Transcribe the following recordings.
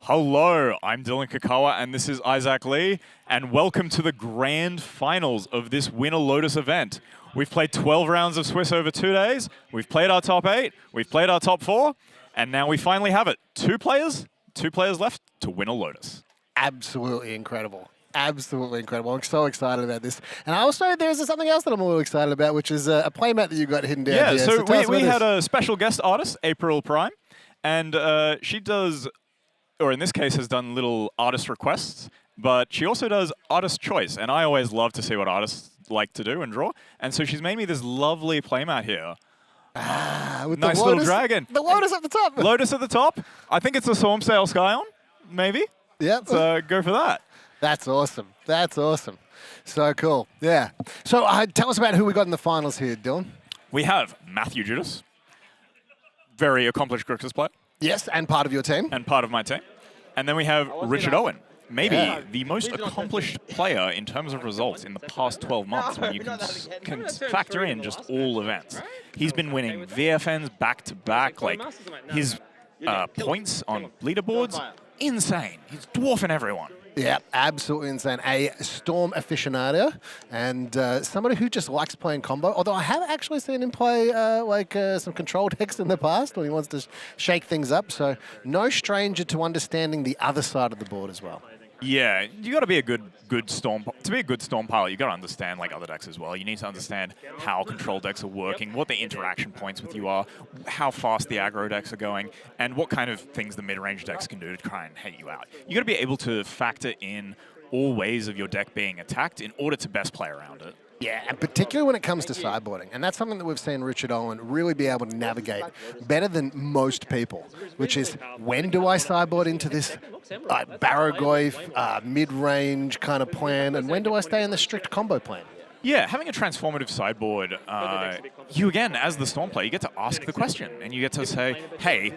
Hello, I'm Dylan Kakawa, and this is Isaac Lee, and welcome to the grand finals of this Winner Lotus event. We've played 12 rounds of Swiss over 2 days, we've played our top 8, we've played our top 4, and now we finally have it. Two players left to win a Lotus. Absolutely incredible. Absolutely incredible. I'm so excited about this. And also, there's something else that I'm a little excited about, which is a playmat that you got hidden down here. Yeah, so we had a special guest artist, April Prime, and she does, or in this case has done little artist requests, but she also does artist choice, and I always love to see what artists like to do and draw. And so she's made me this lovely playmat here. With Nice the Lotus, little dragon. The Lotus at the top. Lotus at the top. I think it's a Storm Sail Scion, maybe. Yep. So go for that. That's awesome. That's awesome. So cool. Yeah. So tell us about who we got in the finals here, Dylan. We have Mathew Giudes, very accomplished Grixis player. Yes, and part of your team. And part of my team. And then we have Richard Owen, maybe the most accomplished player in terms of results in the past 12 months when you can factor in just all events. He's been winning VFNs back-to-back, like his points on leaderboards, insane. He's dwarfing everyone. Yeah, absolutely insane. A Storm aficionado and somebody who just likes playing combo. Although I have actually seen him play some control decks in the past when he wants to shake things up. So no stranger to understanding the other side of the board as well. Yeah, you got to be a good Storm. To be a good Storm pilot, you got to understand like other decks as well. You need to understand how control decks are working, what the interaction points with you are, how fast the aggro decks are going, and what kind of things the mid-range decks can do to try and hate you out. You got to be able to factor in all ways of your deck being attacked in order to best play around it. Yeah, and particularly when it comes to sideboarding. And that's something that we've seen Richard Owen really be able to navigate better than most people, which is when do I sideboard into this Barragoyf, mid-range kind of plan, and when do I stay in the strict combo plan? Yeah, having a transformative sideboard, you again, as the Storm player, you get to ask the question, and you get to say, hey,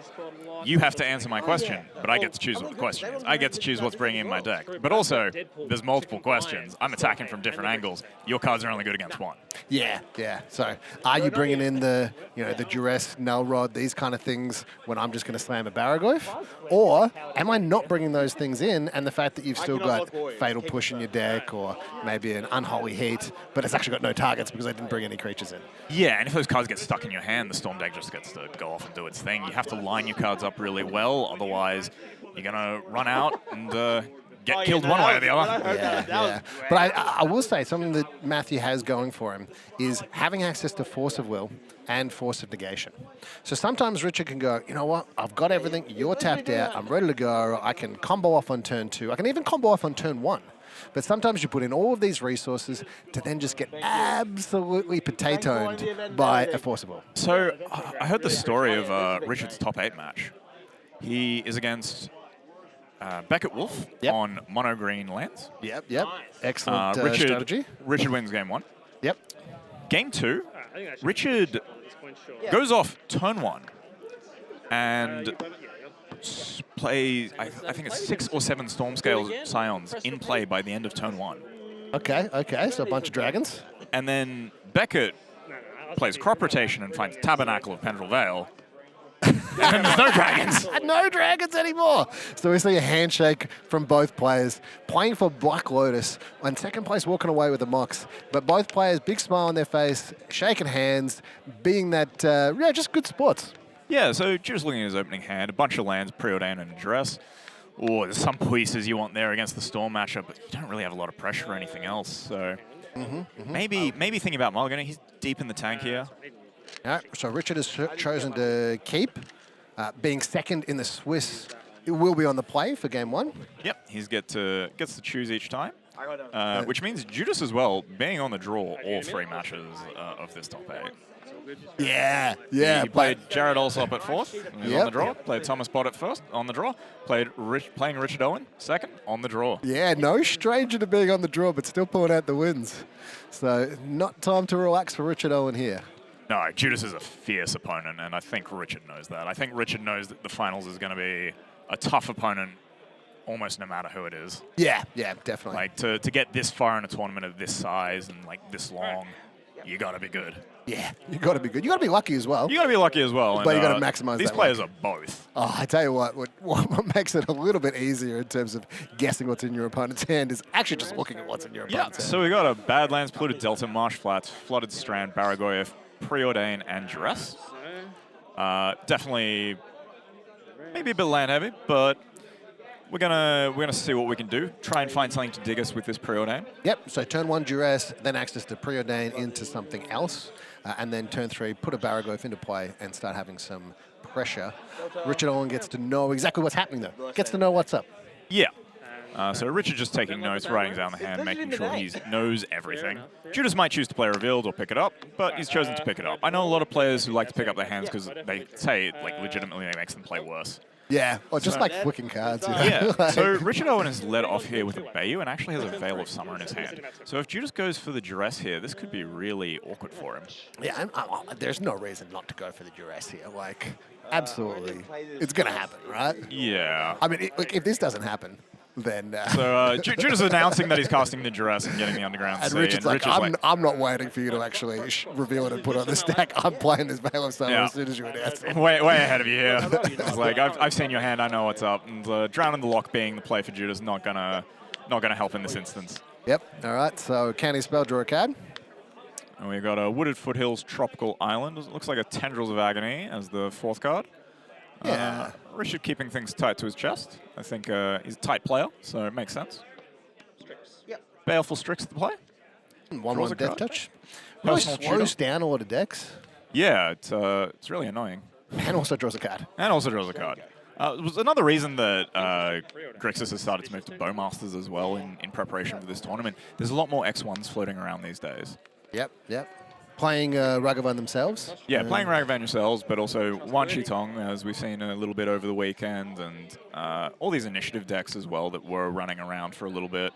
you have to answer my question, but I get to choose what the question is. I get to choose what's bringing in my deck. But also, there's multiple questions. I'm attacking from different angles. Your cards are only good against one. Yeah, yeah. So are you bringing in the Giudes, Null Rod, these kind of things when I'm just going to slam a Barragoyf? Or am I not bringing those things in, and the fact that you've still got Fatal Push in your deck, or maybe an Unholy Heat, but it's actually got no targets because I didn't bring any creatures in? Yeah, and if those cards get stuck in your hand, the Storm deck just gets to go off and do its thing. You have to line your cards up really well, otherwise you're going to run out and get killed one way or the other. Yeah. But I will say something that Mathew has going for him is having access to Force of Will and Force of Negation. So sometimes Richard can go, you know what, I've got everything, you're tapped out, I'm ready to go, I can combo off on turn 2, I can even combo off on turn 1. But sometimes you put in all of these resources to then just get absolutely potatoed by a Force of Will. So I heard the story of Richard's top 8 match. He is against Beckett Wolf on mono green lands. Yep. Excellent strategy. Richard wins game 1. Yep. Game 2, Richard goes off turn 1 and plays, I think it's 6 or 7 Storm Scale Scions in play by the end of turn 1. Okay, so a bunch of dragons. And then Beckett plays Crop Rotation and finds Tabernacle of Pendrel Vale. And then there's no dragons. No dragons anymore. So we see a handshake from both players, playing for Black Lotus, and second place walking away with the Mox. But both players, big smile on their face, shaking hands, being that, just good sports. Yeah, so just looking at his opening hand, a bunch of lands, Preordain and Address. Oh, there's some pieces you want there against the Storm matchup, but you don't really have a lot of pressure or anything else. So maybe thinking about mulliganing. He's deep in the tank here. All right, so Richard has chosen to keep. Being second in the Swiss, it will be on the play for game 1. Yep, he gets to choose each time, which means Giudes as well, being on the draw all 3 matches of this top 8. Yeah. He played Jared Alsop at 4th, he was on the draw. Played Thomas Bott at 1st, on the draw. Playing Richard Owen, 2nd, on the draw. Yeah, no stranger to being on the draw, but still pulling out the wins. So not time to relax for Richard Owen here. No, Giudes is a fierce opponent, and I think Richard knows that. I think Richard knows that the finals is going to be a tough opponent almost no matter who it is. Yeah, definitely. Like, to get this far in a tournament of this size and, like, this long, you got to be good. Yeah, you got to be good. You got to be lucky as well. You got to be lucky as well. But and, you got to maximize These that players luck. are both. Oh, I tell you what makes it a little bit easier in terms of guessing what's in your opponent's hand is actually just looking at what's in your Yeah, opponent's hand. so we got a Badlands, Polluted Delta, Marsh Flats, Flooded Strand, Baragoyev, Preordain, and Giudes. Definitely maybe a bit land heavy, but we're gonna see what we can do. Try and find something to dig us with this Preordain. Yep, so turn 1 Giudes, then access to Preordain into something else, and then turn 3 put a Baragoyev into play and start having some pressure. Richard Owen gets to know exactly what's happening though. Gets to know what's up. Yeah. So Richard just taking notes, writing down the hand, making sure he knows everything. Giudes might choose to play revealed or pick it up, but he's chosen to pick it up. I know a lot of players who like to pick up their hands because they say like legitimately it makes them play worse. Yeah, or just like flicking cards. You know? Yeah, so Richard Owen has led off here with a Bayou and actually has a Veil of Summer in his hand. So if Giudes goes for the Giudes here, this could be really awkward for him. Yeah, there's no reason not to go for the Giudes here. Like, absolutely. It's going to happen, right? Yeah. I mean, if this doesn't happen, then... So Giudes is announcing that he's casting the Giudes and getting the Underground and Sea. Richard's like, I'm not waiting for you to actually reveal it and put it on the stack. I'm playing this Veil of Summer as soon as you announce it. Way ahead of you here. It's like, I've seen your hand, I know what's up. And Drown in the Lock being the play for Giudes not gonna help in this instance. Yep, all right, so can he spell, draw a card? And we've got a Wooded Foothills Tropical Island. It looks like a Tendrils of Agony as the 4th card. Yeah. Richard keeping things tight to his chest. I think he's a tight player, so it makes sense. Baleful Strix to play. 1/1 Death Touch. Really slows down a lot of decks. Yeah, it's really annoying. And also draws a card. And also draws a card. It was another reason that Grixis has started to move to Bowmasters as well in preparation for this tournament. There's a lot more X1s floating around these days. Yep. Playing Ragavan themselves. Yeah, playing Ragavan yourselves, but also Wan Shi Tong, as we've seen a little bit over the weekend, and all these initiative decks as well that were running around for a little bit.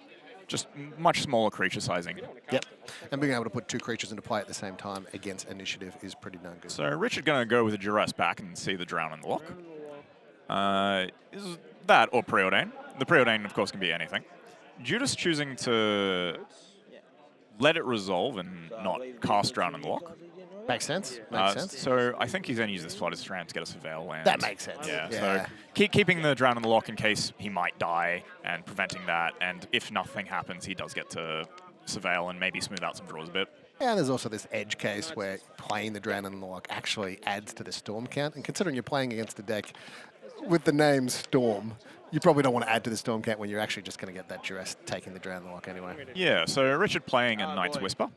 Just much smaller creature sizing. Yep. And being able to put 2 creatures into play at the same time against initiative is pretty darn good. So Richard going to go with a Giudes back and see the Drown in the Lock. Is that or Preordain? The Preordain, of course, can be anything. Giudes choosing to let it resolve and not cast Drown in the Lock. Makes sense. So I think he's going to use this Flooded Strand to get us a Veil land. That makes sense. Yeah. So keeping the Drown in the Lock in case he might die and preventing that. And if nothing happens, he does get to surveil and maybe smooth out some draws a bit. Yeah, and there's also this edge case where playing the Drown in the Lock actually adds to the Storm count. And considering you're playing against a deck with the name Storm, you probably don't want to add to the Storm count when you're actually just going to get that Giudes taking the Drown in the Lock anyway. Yeah, so Richard playing a Knight's Whisper.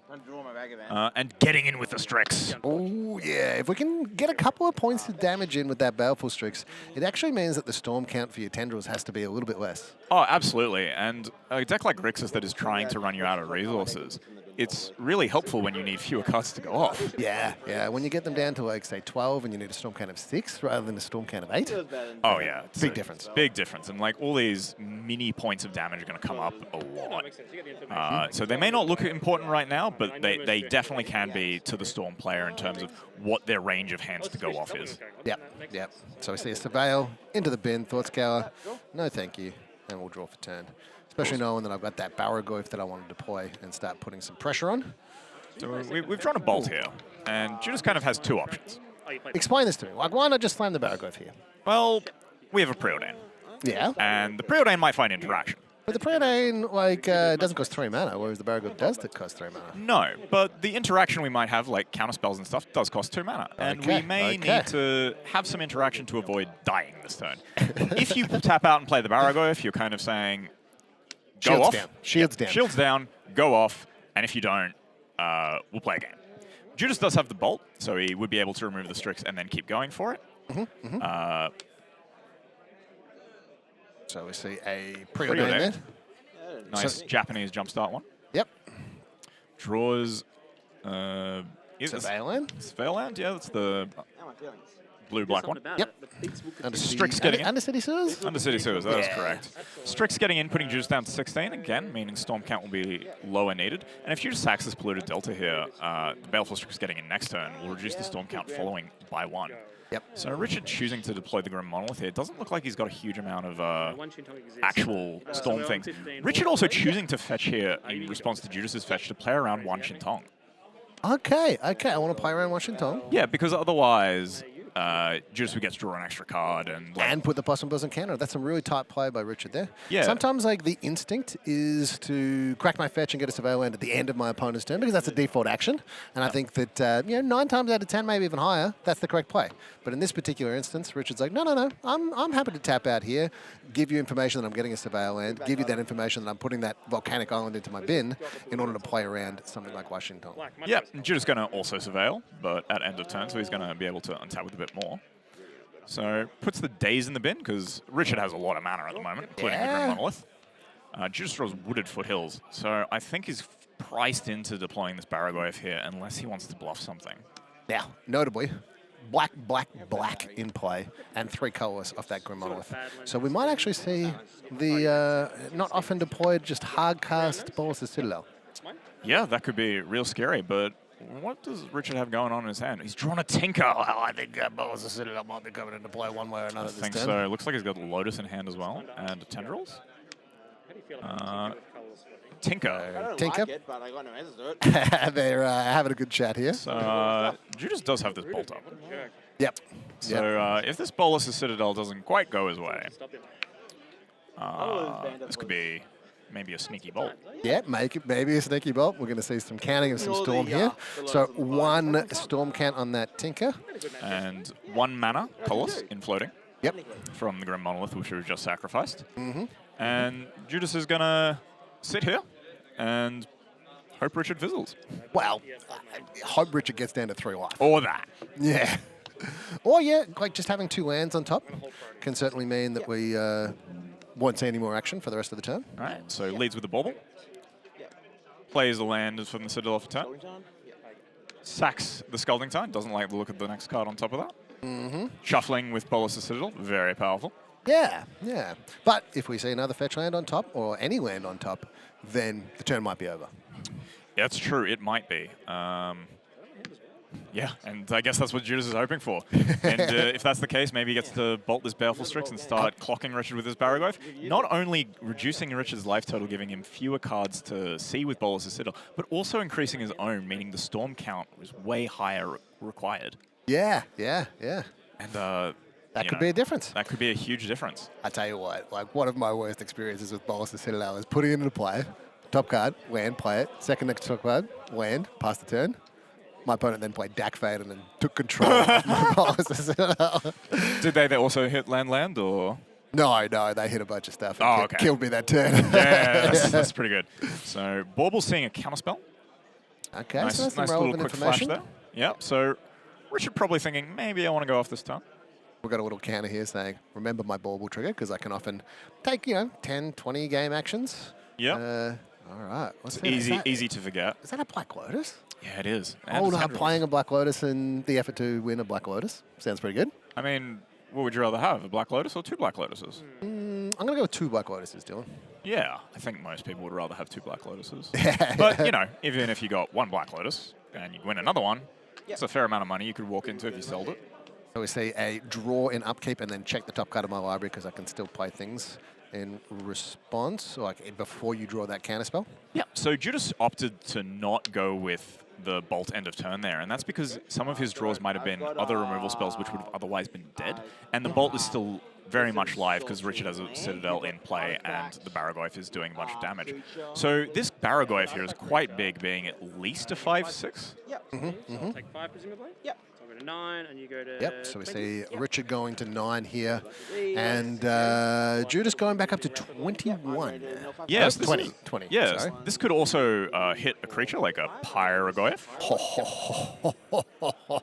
And getting in with the Strix. Oh, yeah. If we can get a couple of points of damage in with that Baleful Strix, it actually means that the Storm count for your Tendrils has to be a little bit less. Oh, absolutely. And a deck like Grixis that is trying to run you out of resources, it's really helpful when you need fewer cards to go off. Yeah. When you get them down to, like, say, 12 and you need a Storm count of 6 rather than a Storm count of 8. Oh, yeah. Big difference. Big difference. And, like, all these mini points of damage are going to come up a lot. So they may not look important right now, but they definitely can be to the Storm player in terms of what their range of hands to go off is. Yep. So we see a Surveil, into the bin, Thought Scour, no thank you, and we'll draw for turn. Especially knowing that I've got that Baragoyev that I want to deploy and start putting some pressure on. So we've drawn a Bolt here, and Giudes kind of has 2 options. Explain this to me. Like, why not just slam the Baragoyev here? Well, we have a Preordain. Yeah. And the Preordain might find interaction. But the Preordain, like, doesn't cost 3 mana, whereas the Baragoyev does cost 3 mana. No, but the interaction we might have, like counter spells and stuff, does cost 2 mana. And we may need to have some interaction to avoid dying this turn. If you tap out and play the Baragoyev, you're kind of saying, go Shields off. down. Shields down. Shields down, go off, and if you don't, we'll play again. Giudes does have the Bolt, so he would be able to remove the Strix and then keep going for it. So we see a Preordain there. Nice Japanese jumpstart one. Yep. Draws... Surveil land? Surveil land, yeah, that's the blue-black one. Yep. Strix getting in. Undercity Sewers? Undercity Sewers, that is correct. Strix getting in, putting Giudes down to 16 again, meaning Storm count will be lower needed. And if Giudes sacks this Polluted Delta here, the Baleful Strix getting in next turn will reduce the Storm count following by 1. Yep. So Richard choosing to deploy the Grim Monolith here doesn't look like he's got a huge amount of actual Storm things. Richard also choosing to fetch here in response to Giudes' fetch to play around Wan Shi Tong. Okay, I want to play around Washington. Yeah, because otherwise, Giudes would get to draw an extra card and like, And put the possum buzz and counter. That's a really tight play by Richard there. Yeah. Sometimes like the instinct is to crack my fetch and get a surveil land at the end of my opponent's turn because that's a default action. And I think that 9 times out of 10, maybe even higher, that's the correct play. But in this particular instance, Richard's like, no, I'm happy to tap out here, give you information that I'm getting a surveil land, give you that information that I'm putting that volcanic island into my bin in order to play around something like Washington. yeah, Giudes going to also surveil, but at end of turn, so he's going to be able to untap with a bit more. So puts the days in the bin because Richard has a lot of mana at the moment, including the Grim Monolith. Giudes draws Wooded Foothills, so I think he's priced into deploying this Barragoyf here unless he wants to bluff something. Now, notably, black in play and 3 colors off that Grim Monolith. So we might actually see the not often deployed, just hard cast Bolas' Citadel. Yeah, that could be real scary, but what does Richard have going on in his hand? He's drawn a Tinker. Well, I think Bolas' Citadel might be coming into play one way or another I think so. Looks like he's got Lotus in hand as well, and Tendrils. Tinker. Tinker. But I got no answers to it. They're having a good chat here. So Giudes does have this bolt up. Yep. So if this Bolas' Citadel doesn't quite go his way, this could be maybe a sneaky bolt. Yeah, maybe a sneaky bolt. We're going to see some canning and some storm here. So 1 storm count on that Tinker. And 1 mana, colorless, in floating. Yep. From the Grim Monolith, which we've just sacrificed. Mm-hmm. And Giudes is going to sit here and hope Richard fizzles. Well, I hope Richard gets down to 3 life. Or that. Yeah. Or, yeah, like just having 2 lands on top can certainly mean that we won't see any more action for the rest of the turn. All right, so leads with the bauble. Plays the land from the Citadel for turn. Sacks the Scalding Tide. Doesn't like the look of the next card on top of that. Mm-hmm. Shuffling with Bolas' Citadel. Very powerful. Yeah. But if we see another fetch land on top, or any land on top, then the turn might be over. Yeah, that's true. It might be. Yeah, and I guess that's what Giudes is hoping for. And if that's the case, maybe he gets to bolt this Baleful Strix and start clocking Richard with his Barragoyf. Not only reducing Richard's life total, giving him fewer cards to see with Bolas' Citadel, but also increasing his own, meaning the storm count was way higher required. Yeah. And that could be a difference. That could be a huge difference. I tell you what, like one of my worst experiences with Bolas' Citadel is putting it into play, top card, land, play it, second next top card, land, pass the turn. My opponent then played Dak Fade and then took control of my Bolas' Citadel. Did they also hit land, or? No, they hit a bunch of stuff and killed me that turn. Yeah, that's pretty good. So Bauble's seeing a counterspell. Okay, nice, so that's some nice little relevant quick flash information. there. Yep, so Richard probably thinking, maybe I want to go off this turn. We've got a little counter here saying, remember my Bauble trigger, because I can often take, 10, 20 game actions. Yep. All right. It's easy to forget. Is that a Black Lotus? Yeah, it is. Hold up, playing a Black Lotus and the effort to win a Black Lotus. Sounds pretty good. I mean, what would you rather have, a Black Lotus or 2 Black Lotuses? I'm going to go with 2 Black Lotuses, Dylan. Yeah, I think most people would rather have 2 Black Lotuses. But, even if you got 1 Black Lotus and you win another one, it's a fair amount of money you could walk into if you sold it. So we see a draw in upkeep and then check the top card of my library because I can still play things in response, like before you draw that counterspell. Yeah, so Giudes opted to not go with the bolt end of turn there, and that's because some of his draws might have been other removal spells which would have otherwise been dead, and the bolt is still very much live because Richard has a Citadel in play and the Barragoyf is doing a bunch of damage. So this Barragoyf here is quite big, being at least a 5/6. Yep. I'll take 5 presumably. Yep. So I'll go to 9 and you go to... Yep, so we 20. see Richard going to 9 here, and Giudes going back up to 21. Yes, Oh, 20. 20. Yes, Sorry. this could also hit a creature like a Pyrogoyf.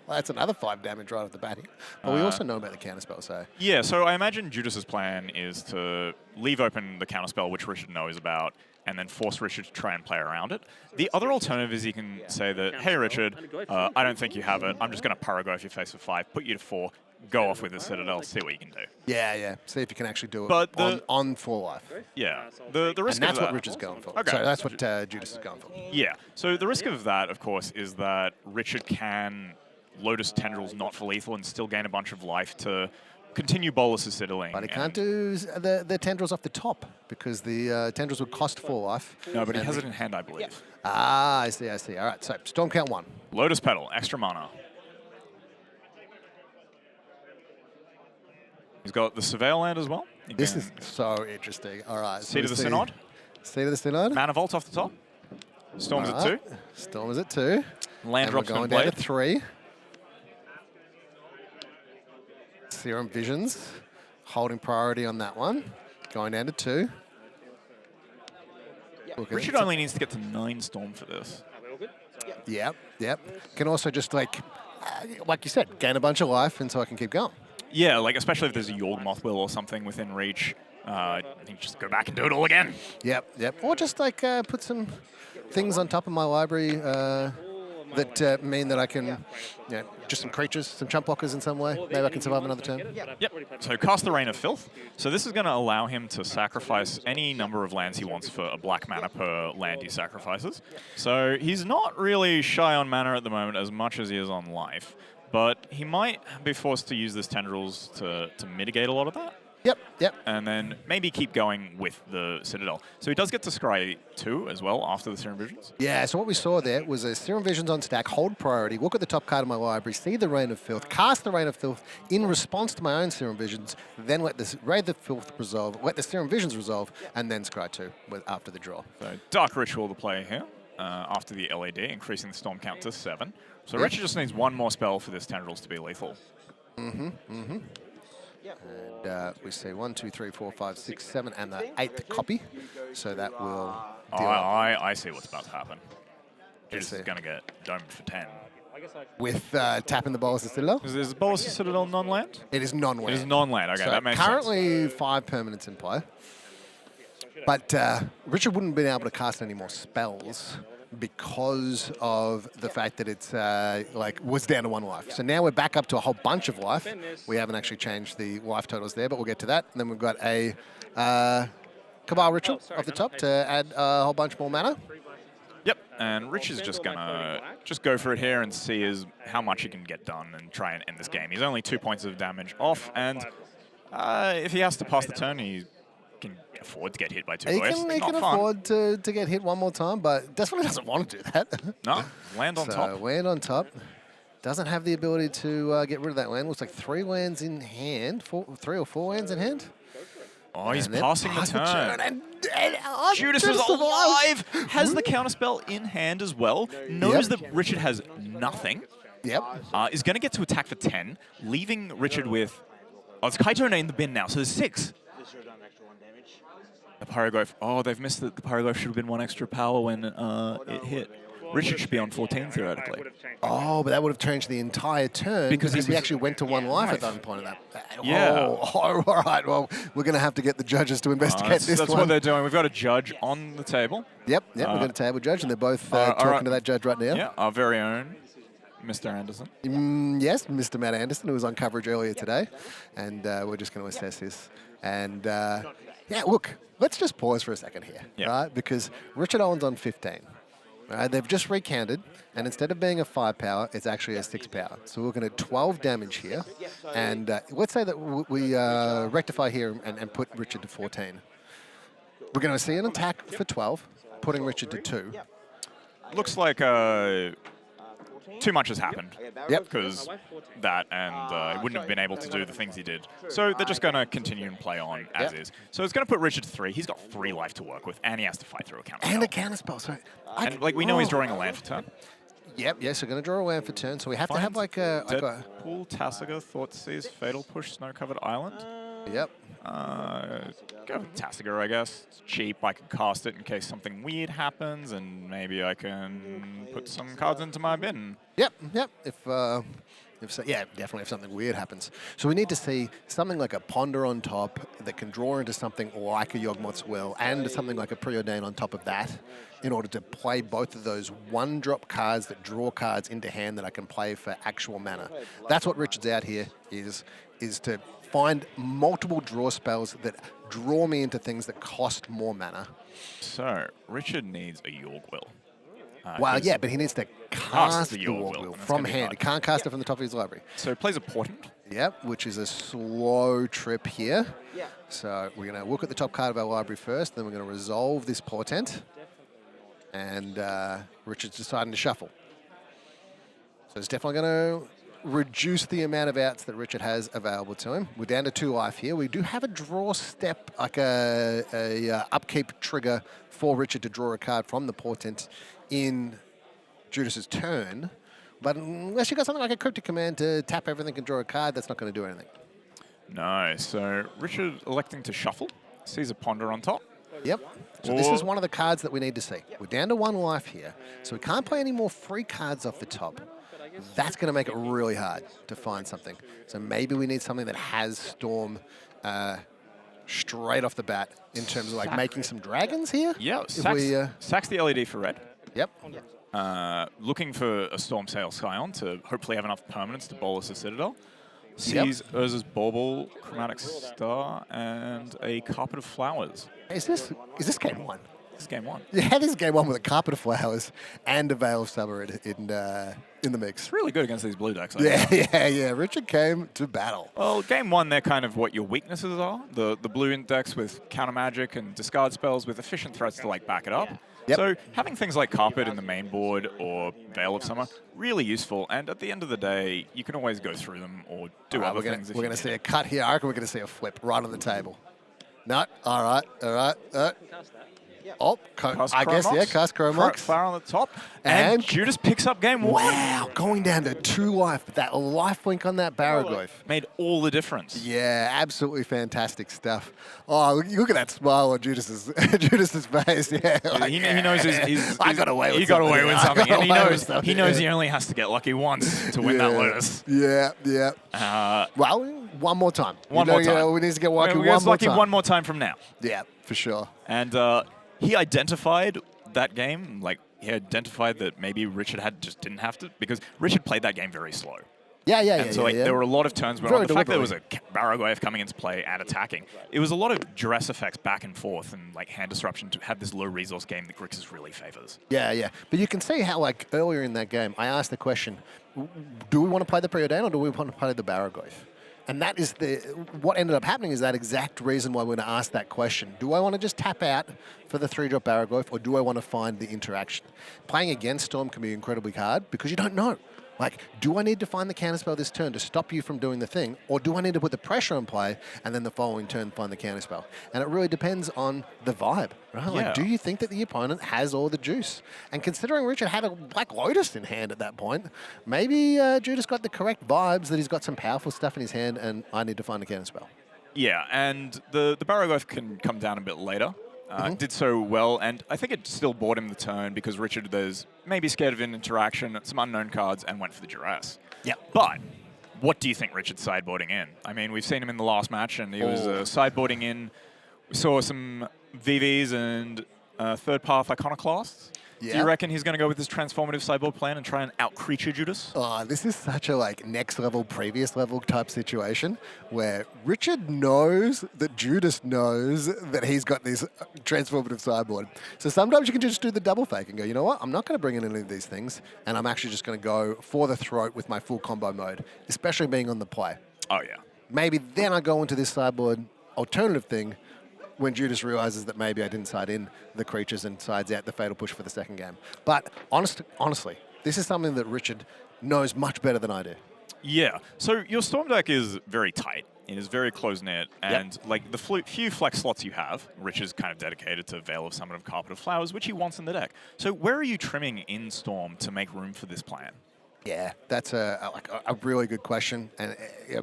That's another 5 damage right off the bat here. But we also know about the counterspell, so... Yeah, so I imagine Giudes' plan is to leave open the counterspell, which Richard knows about, and then force Richard to try and play around it. The other alternative is he can say that, hey, Richard, I don't think you have it. I'm just going to Pyrogoyf your face for 5, put you to 4, go off with the Citadel, see what you can do. Yeah. See if you can actually do it But on 4 life. Yeah, the risk And that's of what that, Richard's going for. Okay. So that's what Giudes is going for. Yeah, so the risk of that, of course, is that Richard can Lotus Tendrils not for lethal and still gain a bunch of life to continue Bolus Acidiling. But he can't do the tendrils off the top because the tendrils would cost 4 life. No, but he has it in hand, I believe. Ah, I see, I see. All right, so Storm count 1. Lotus Petal, extra mana. He's got the Surveil land as well. This is so interesting. All right. Seat of the Synod. Seat of the Synod. Mana Vault off the top. Storm's at 2. Storm is at 2. Land And we're drops going down to 3. Serum Visions, holding priority on that one. Going down to 2. Richard only needs to get to 9 Storm for this. Yep, yep. Can also just like you said, gain a bunch of life, and so I can keep going. Yeah, like especially if there's a Yorg Mothwill or something within reach, I think just go back and do it all again. Yep, yep. Or just like put some things on top of my library that mean that I can, just some creatures, some chump blockers in some way. Maybe I can survive another turn. Yep. So cast the Rain of Filth. So this is going to allow him to sacrifice any number of lands he wants for a black mana per land he sacrifices. So he's not really shy on mana at the moment as much as he is on life. But he might be forced to use this Tendrils to mitigate a lot of that. Yep, yep. And then maybe keep going with the Citadel. So he does get to scry 2 as well after the Serum Visions. Yeah, so what we saw there was a Serum Visions on stack, hold priority, look at the top card of my library, see the Rain of Filth, cast the Rain of Filth in response to my own Serum Visions, then let the Rain of Filth resolve, let the Serum Visions resolve, and then scry 2 after the draw. So Dark Ritual to play here after the LAD, increasing the Storm count to 7. So Richard just needs 1 more spell for this Tendrils to be lethal. And we see 1, 2, 3, 4, 5, 6, 7, and the 8th copy. So that will deal I see what's about to happen. Giudes is going to get domed for 10. with tapping the Bolus Citadel. Is Bolus Citadel non-land? It is non-land. It is non-land. Okay, So that makes sense. currently 5 permanents in play. But Richard wouldn't have been able to cast any more spells because of the fact that it's was down to 1 life. So now we're back up to a whole bunch of life. We haven't actually changed the life totals there, but we'll get to that. And then we've got a Cabal Ritual off the top to add a whole bunch more mana. Yep, and Rich is just gonna go for it here and see how much he can get done and try and end this game. He's only 2 points of damage off, and if he has to pass the turn, he can afford to get hit by 2 He players. can afford to get hit 1 more time, but definitely doesn't want to do that. No, land on top. Land on top. Doesn't have the ability to get rid of that land. Looks like 3 lands in hand, 3 or 4 lands in hand. Oh, he's And then passing the pass turn. And Giudes is alive! Has the counterspell in hand as well. Knows that Richard has nothing. Yep. Is going to get to attack for 10, leaving Richard with... Oh, it's Kaito in the bin now, so there's 6. The Pyroglyph. Oh, they've missed it. The Pyroglyph should have been 1 extra power when it hit. Richard should be on 14 theoretically. Oh, but that would have changed the entire turn because he actually went to 1 life at that point of that. Yeah. Oh, all right. Well, we're going to have to get the judges to investigate this That's one. what they're doing. We've got a judge on the table. Yep. We've got a table judge, and they're both talking to that judge right now. Yeah, our very own Mr. Anderson. Yes, Mr. Matt Anderson, who was on coverage earlier today, and we're just going to assess this. And yeah, look, let's just pause for a second here, right? Because Richard Owen's on 15. Right? They've just recounted, and instead of being a 5 power, it's actually a 6 power. So we're looking at 12 damage here, and let's say that we rectify here and put Richard to 14. We're going to see an attack for 12, putting Richard to 2. Looks like too much has happened. Yep. Because that, and he wouldn't have been able to do the things he did. So they're just going to continue and play on as is. So it's going to put Richard to 3. He's got 3 life to work with, and he has to fight through a counterspell. And a counterspell. So and we know he's drawing a land for turn. Yep, yes, we're going to draw a land for turn. So we have to have like a... Deadpool, Tasiga, Thoughtseize, Fatal Push, Snow-Covered Island. Yep. Go with Tasiga, I guess. It's cheap. I can cast it in case something weird happens, and maybe I can put some cards into my bin. Yep. Yeah, definitely if something weird happens. So we need to see something like a Ponder on top that can draw into something like a Yawgmoth's Will and something like a Preordain on top of that in order to play both of those 1-drop cards that draw cards into hand that I can play for actual mana. That's what Richard's out here is to find multiple draw spells that draw me into things that cost more mana. So Richard needs a Yorg Will. Well, yeah, but he needs to cast the Yorg Will from hand. He can't cast it from the top of his library. So he plays a Portent. Yep, which is a slow trip here. Yeah. So we're going to look at the top card of our library first, then we're going to resolve this portent. And Richard's deciding to shuffle. So it's definitely going to reduce the amount of outs that Richard has available to him. We're down to 2 life here. We do have a draw step, like a upkeep trigger for Richard to draw a card from the portent in Giudes' turn. But unless you've got something like a cryptic command to tap everything and draw a card, that's not going to do anything. No, so Richard electing to shuffle, sees a ponder on top. Yep. So this is one of the cards that we need to see. We're down to 1 life here, so we can't play any more free cards off the top. That's going to make it really hard to find something. So maybe we need something that has Storm straight off the bat in terms of like making some dragons here. Yeah, If sacks the LED for red. Yep. Looking for a Storm Sail Scion to hopefully have enough permanence to bolus a Citadel. Sees Urza's Bauble, Chromatic Star, and a Carpet of Flowers. Is this game 1? This is game 1. Yeah, this is game 1 with a Carpet of Flowers and a Veil of Summer in the mix. It's really good against these blue decks. Yeah. Richard came to battle. Well, game 1, they're kind of what your weaknesses are. The blue decks with counter magic and discard spells with efficient threats to like back it up. Yep. So having things like Carpet in the main board or Veil of Summer, really useful. And at the end of the day, you can always go through them or do other things. We're going to see a cut here. I reckon we're going to see a flip right on the table. No, all right. Oh, I guess, yeah, cast Chromox. Flower on the top. And Giudes picks up game 1. Wow, going down to 2 life. That life link on that Baraglyph. Made all the difference. Yeah, absolutely fantastic stuff. Oh, look at that smile on Giudes' face. Yeah, like, he knows he's I got away with he got away with something. And he knows yeah. he only has to get lucky once to win that Lotus. Yeah. Well, one more time. One more time. We need to get lucky one more time from now. Yeah, for sure. And he identified that game, like he identified that maybe Richard just didn't have to, because Richard played that game very slow. Yeah. So there were a lot of turns where the fact that there was a Baraglyph coming into play and attacking, it was a lot of duress effects back and forth and like hand disruption to have this low resource game that Grixis really favors. Yeah. But you can see how like earlier in that game, I asked the question, do we want to play the Preordain or do we want to play the Baraglyph? And that is what ended up happening is that exact reason why we're going to ask that question. Do I want to just tap out for the 3-drop Baraglyph or do I want to find the interaction? Playing against Storm can be incredibly hard because you don't know. Like, do I need to find the counterspell this turn to stop you from doing the thing, or do I need to put the pressure on play and then the following turn find the counterspell? And it really depends on the vibe, right? Yeah. Like, do you think that the opponent has all the juice? And considering Richard had a Black Lotus in hand at that point, maybe Giudes got the correct vibes that he's got some powerful stuff in his hand and I need to find a counterspell. Yeah, and the Baraglyph can come down a bit later. Did so well, and I think it still bought him the turn because Richard was maybe scared of an interaction, some unknown cards, and went for the duress. Yeah. But what do you think Richard's sideboarding in? I mean, we've seen him in the last match, and he was sideboarding in. We saw some VVs and third path Iconoclasts. Yeah. Do you reckon he's going to go with this transformative sideboard plan and try and out-creature Giudes? Oh, this is such a like next level, previous level type situation where Richard knows that Giudes knows that he's got this transformative sideboard. So sometimes you can just do the double fake and go, you know what? I'm not going to bring in any of these things, and I'm actually just going to go for the throat with my full combo mode, especially being on the play. Oh, yeah. Maybe then I go into this sideboard alternative thing when Giudes realizes that maybe I didn't side in the creatures and sides out the fatal push for the second game. But honestly, this is something that Richard knows much better than I do. Yeah. So your Storm deck is very tight. It is very close-knit. And like the few flex slots you have, Richard's kind of dedicated to Veil of Summon of Carpet of Flowers, which he wants in the deck. So where are you trimming in Storm to make room for this plan? Yeah, that's a really good question. And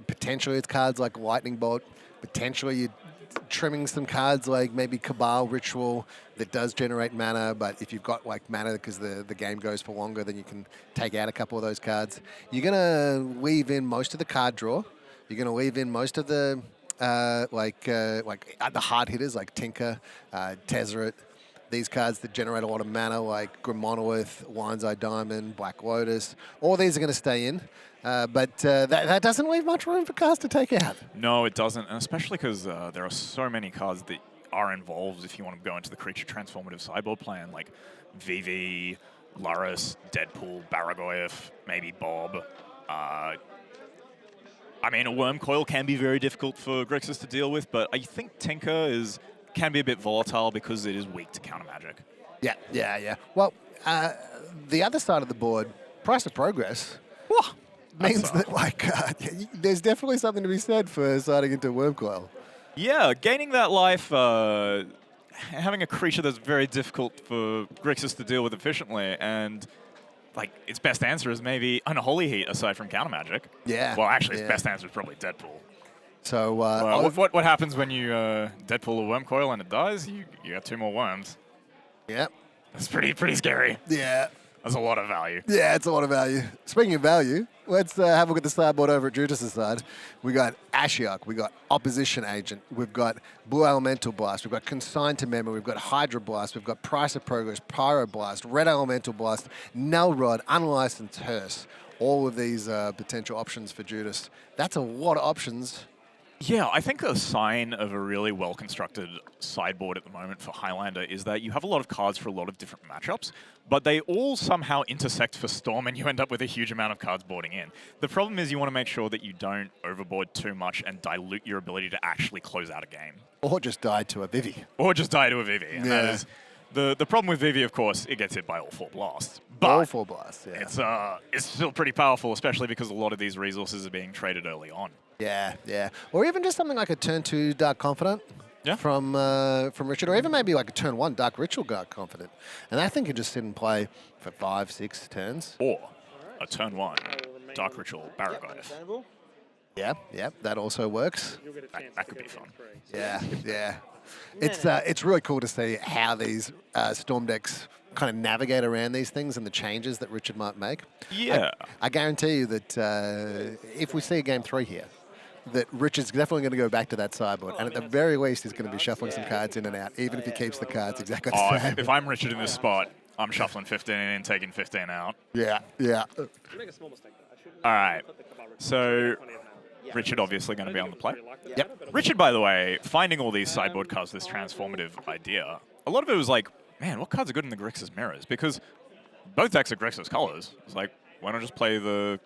potentially it's cards like Lightning Bolt. Potentially you're trimming some cards like maybe Cabal Ritual that does generate mana, but if you've got like mana because the game goes for longer, then you can take out a couple of those cards. You're going to leave in most of the card draw. You're going to leave in most of the the hard hitters like Tinker, Tezzeret, these cards that generate a lot of mana like Grim Monolith, Lion's Eye Diamond, Black Lotus. All these are going to stay in. But that doesn't leave much room for cards to take out. No, it doesn't, and especially because there are so many cards that are involved if you want to go into the creature transformative sideboard plan, like VV, Luris, Deadpool, Baraglyph, maybe Bob. I mean, a Worm Coil can be very difficult for Grixis to deal with, but I think Tinker can be a bit volatile because it is weak to counter magic. Yeah. Well, the other side of the board, price of progress, means that there's definitely something to be said for siding into Worm Coil. Yeah, gaining that life, having a creature that's very difficult for Grixis to deal with efficiently, and like its best answer is maybe Unholy Heat aside from counter magic. Yeah. Well, actually, its best answer is probably Deadpool. So what happens when you Deadpool a Worm Coil and it dies? You got 2 more worms. Yep. That's pretty scary. Yeah. That's a lot of value. Yeah, it's a lot of value. Speaking of value, let's have a look at the sideboard over at Giudes' side. We got Ashiok, we got Opposition Agent, we've got Blue Elemental Blast, we've got Consigned to Memory, we've got Hydra Blast, we've got Price of Progress, Pyro Blast, Red Elemental Blast, Null Rod, Unlicensed Hearse. All of these potential options for Giudes. That's a lot of options. Yeah, I think a sign of a really well-constructed sideboard at the moment for Highlander is that you have a lot of cards for a lot of different matchups, but they all somehow intersect for Storm and you end up with a huge amount of cards boarding in. The problem is you want to make sure that you don't overboard too much and dilute your ability to actually close out a game. Or just die to a Vivi. Or just die to a Vivi. And that is the problem with Vivi, of course, it gets hit by all 4 blasts. But all 4 blasts, yeah. It's still pretty powerful, especially because a lot of these resources are being traded early on. Yeah. Or even just something like a turn 2 Dark Confidant from Richard, or even maybe like a turn 1 Dark Ritual Dark Confidant. And that thing can just sit and play for 5, 6 turns. Or a turn 1 Dark Ritual Barragoth. Yeah, that also works. That could be fun. Yeah. It's really cool to see how these Storm decks kind of navigate around these things and the changes that Richard might make. Yeah. I guarantee you that if we see a game 3 here, that Richard's definitely going to go back to that sideboard, and at the very least, he's going to be shuffling some cards in and out, even if he keeps the cards exactly the same. If I'm Richard in this spot, I'm shuffling 15 in and taking 15 out. Yeah. All right. So Richard obviously going to be on the play. Yep. Richard, by the way, finding all these sideboard cards, this transformative idea, a lot of it was like, man, what cards are good in the Grixis mirrors? Because both decks are Grixis colors. It's like, why not just play the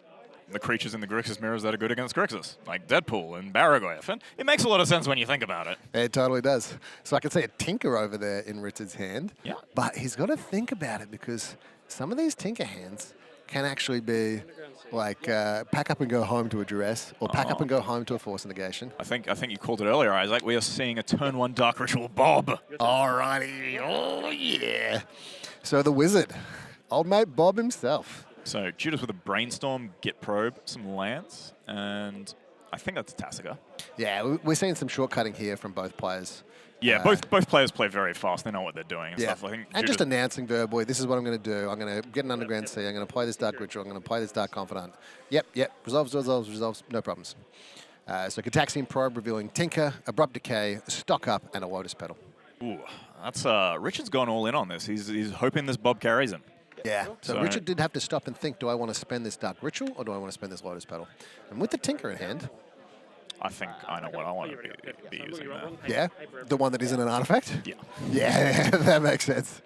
creatures in the Grixis mirrors that are good against Grixis, like Deadpool and Barragoth? And it makes a lot of sense when you think about it. It totally does. So I can see a Tinker over there in Richard's hand. Yeah. But he's got to think about it because some of these Tinker hands can actually be like pack up and go home to a Duress, or pack up and go home to a Force Negation. I think you called it earlier, Isaac. We are seeing a turn 1 Dark Ritual Bob. Alrighty. Oh, yeah. So the Wizard, old mate Bob himself. So Giudes with a Brainstorm, Git Probe, some lands, and I think that's Tassica. Yeah, we're seeing some shortcutting here from both players. Yeah, both players play very fast. They know what they're doing and stuff. I think and just announcing verbally, this is what I'm going to do. I'm going to get an Underground Sea. I'm going to play this Dark Ritual. I'm going to play this Dark Confidant. Yep. Resolves. No problems. So Gitaxian Probe revealing Tinker, Abrupt Decay, Stock Up, and a Lotus Petal. Ooh, that's Richard's gone all in on this. He's hoping this Bob carries him. Yeah. So Richard did have to stop and think, do I want to spend this Dark Ritual or do I want to spend this Lotus Petal? And with the Tinker in hand, I think I know what I want to be using there. Yeah? The one that isn't an artifact? Yeah. Yeah, that makes sense.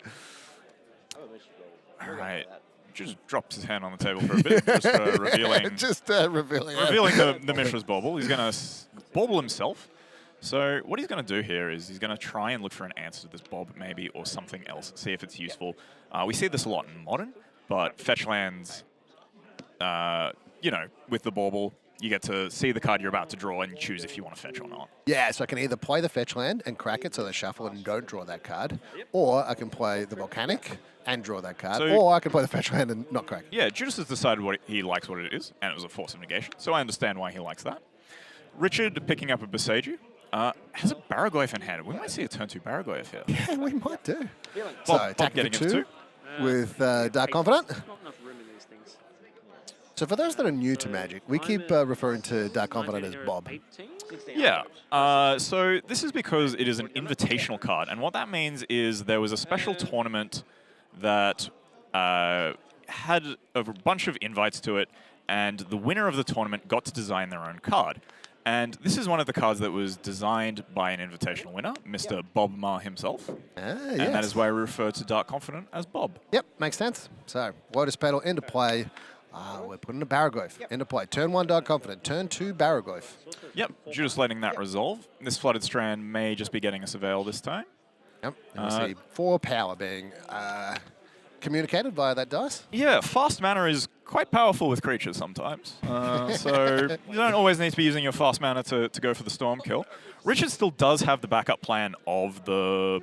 All right. Just drops his hand on the table for a bit, just revealing the Mishra's Bauble. He's going to bauble himself. So what he's going to do here is he's going to try and look for an answer to this Bob, maybe, or something else, see if it's useful. We see this a lot in Modern, but fetch lands, with the Bauble, you get to see the card you're about to draw and choose if you want to fetch or not. Yeah, so I can either play the fetch land and crack it so they shuffle and don't draw that card, or I can play the Volcanic and draw that card, or I can play the fetch land and not crack it. Yeah, Giudes has decided what he likes what it is, and it was a Force of Negation, so I understand why he likes that. Richard picking up a Beseiju. Has a Barragoth in hand. We might see a turn 2 Barragoth here. Yeah, we might do. So attacking for 2 with Dark Confidant. Not enough room in these things. So for those that are new to Magic, we keep referring to Dark Confidant as Bob. Yeah. So this is because it is an invitational card, and what that means is there was a special tournament that had a bunch of invites to it, and the winner of the tournament got to design their own card. And this is one of the cards that was designed by an invitational winner, Mr. Bob Ma himself. And that is why we refer to Dark Confidant as Bob. Yep, makes sense. So, Lotus Petal into play. We're putting a Barragoyf into play. Turn 1, Dark Confident. Turn 2, Barragoyf. Yep, Giudes letting that resolve. This Flooded Strand may just be getting us a Veil this time. Yep. And we see 4 power being communicated via that dice. Yeah, fast mana is quite powerful with creatures sometimes. So you don't always need to be using your fast mana to go for the Storm kill. Richard still does have the backup plan of the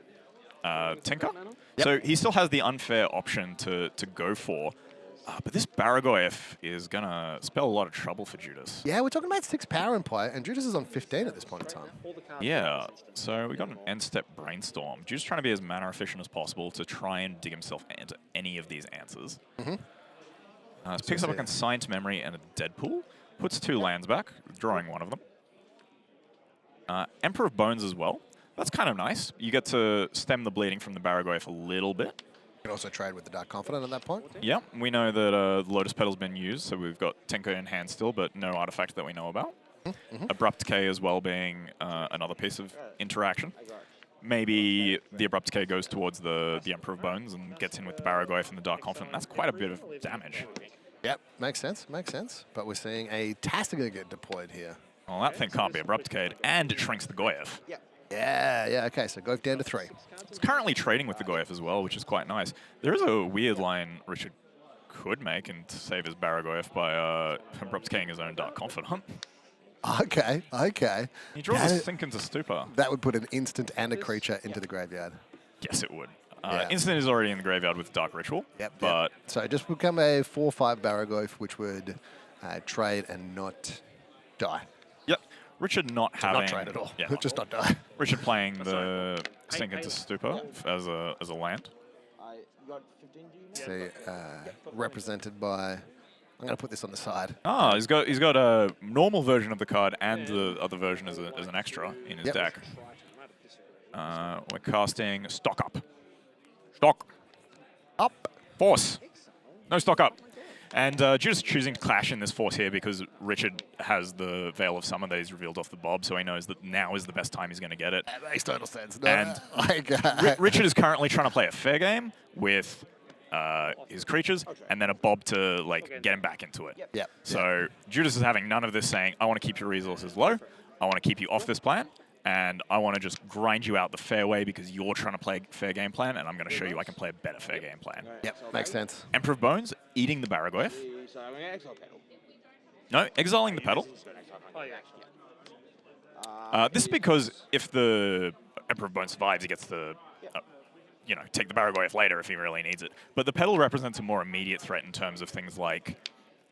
Tinker. Yep. So he still has the unfair option to go for. But this Barragoyf is going to spell a lot of trouble for Giudes. Yeah, we're talking about 6 power in play, and Giudes is on 15 at this point in time. Yeah, so we got an end-step Brainstorm. Giudes trying to be as mana efficient as possible to try and dig himself into any of these answers. Picks up a Consigned Memory and a Deadpool. Puts 2 lands back, drawing one of them. Emperor of Bones as well. That's kind of nice. You get to stem the bleeding from the Barragoyf a little bit. You can also trade with the Dark Confident at that point. Yeah, we know that Lotus Petal's been used, so we've got Tinker in hand still, but no artifact that we know about. Abrupt Decay as well being another piece of interaction. Maybe the Abrupt Decay goes towards the Emperor of Bones and gets in with the Barragoyf and the Dark Confident. That's quite a bit of damage. Yep, makes sense, makes sense. But we're seeing a Tastiga get deployed here. Well, that thing can't be Abrupt Decayed, and it shrinks the Goyf. Yeah, okay, so Goyf down to 3. It's currently trading with the Goyf as well, which is quite nice. There is a weird line Richard could make and save his Barragoyf by Abrupt Decaying his own Dark Confident. Okay. He draws a Sink into Stupor. That would put an instant and a creature into the graveyard. Yes, it would. Yeah. Instant is already in the graveyard with Dark Ritual. But So just become a 4/5 Barragoyf, which would trade and not die. Yep. Richard not having... Not trade at all. Yeah. Just not die. Richard playing the Sink into Stupor as a land. I got 15 G. See, represented by... I'm going to put this on the side. Ah, he's got a normal version of the card and the other version as an extra in his deck. We're casting Stock Up. Stock Up. Force. No Stock Up. And Giudes choosing to clash in this Force here because Richard has the Veil of Summer that he's revealed off the Bob, so he knows that now is the best time he's going to get it. That makes total sense. And Richard is currently trying to play a fair game with his creatures, and then a Bob to get him back into it. Yep. So Giudes is having none of this saying, I want to keep your resources low, I want to keep you off this plan, and I want to just grind you out the fair way because you're trying to play a fair game plan, and I'm going to show you I can play a better fair game plan. Yep, makes sense. Emperor of Bones, eating the Barragoyf. So I'm going to exile Petal. No, exiling the Petal. This is because if the Emperor of Bones survives, he gets to take the Barragoyf later if he really needs it. But the Petal represents a more immediate threat in terms of things like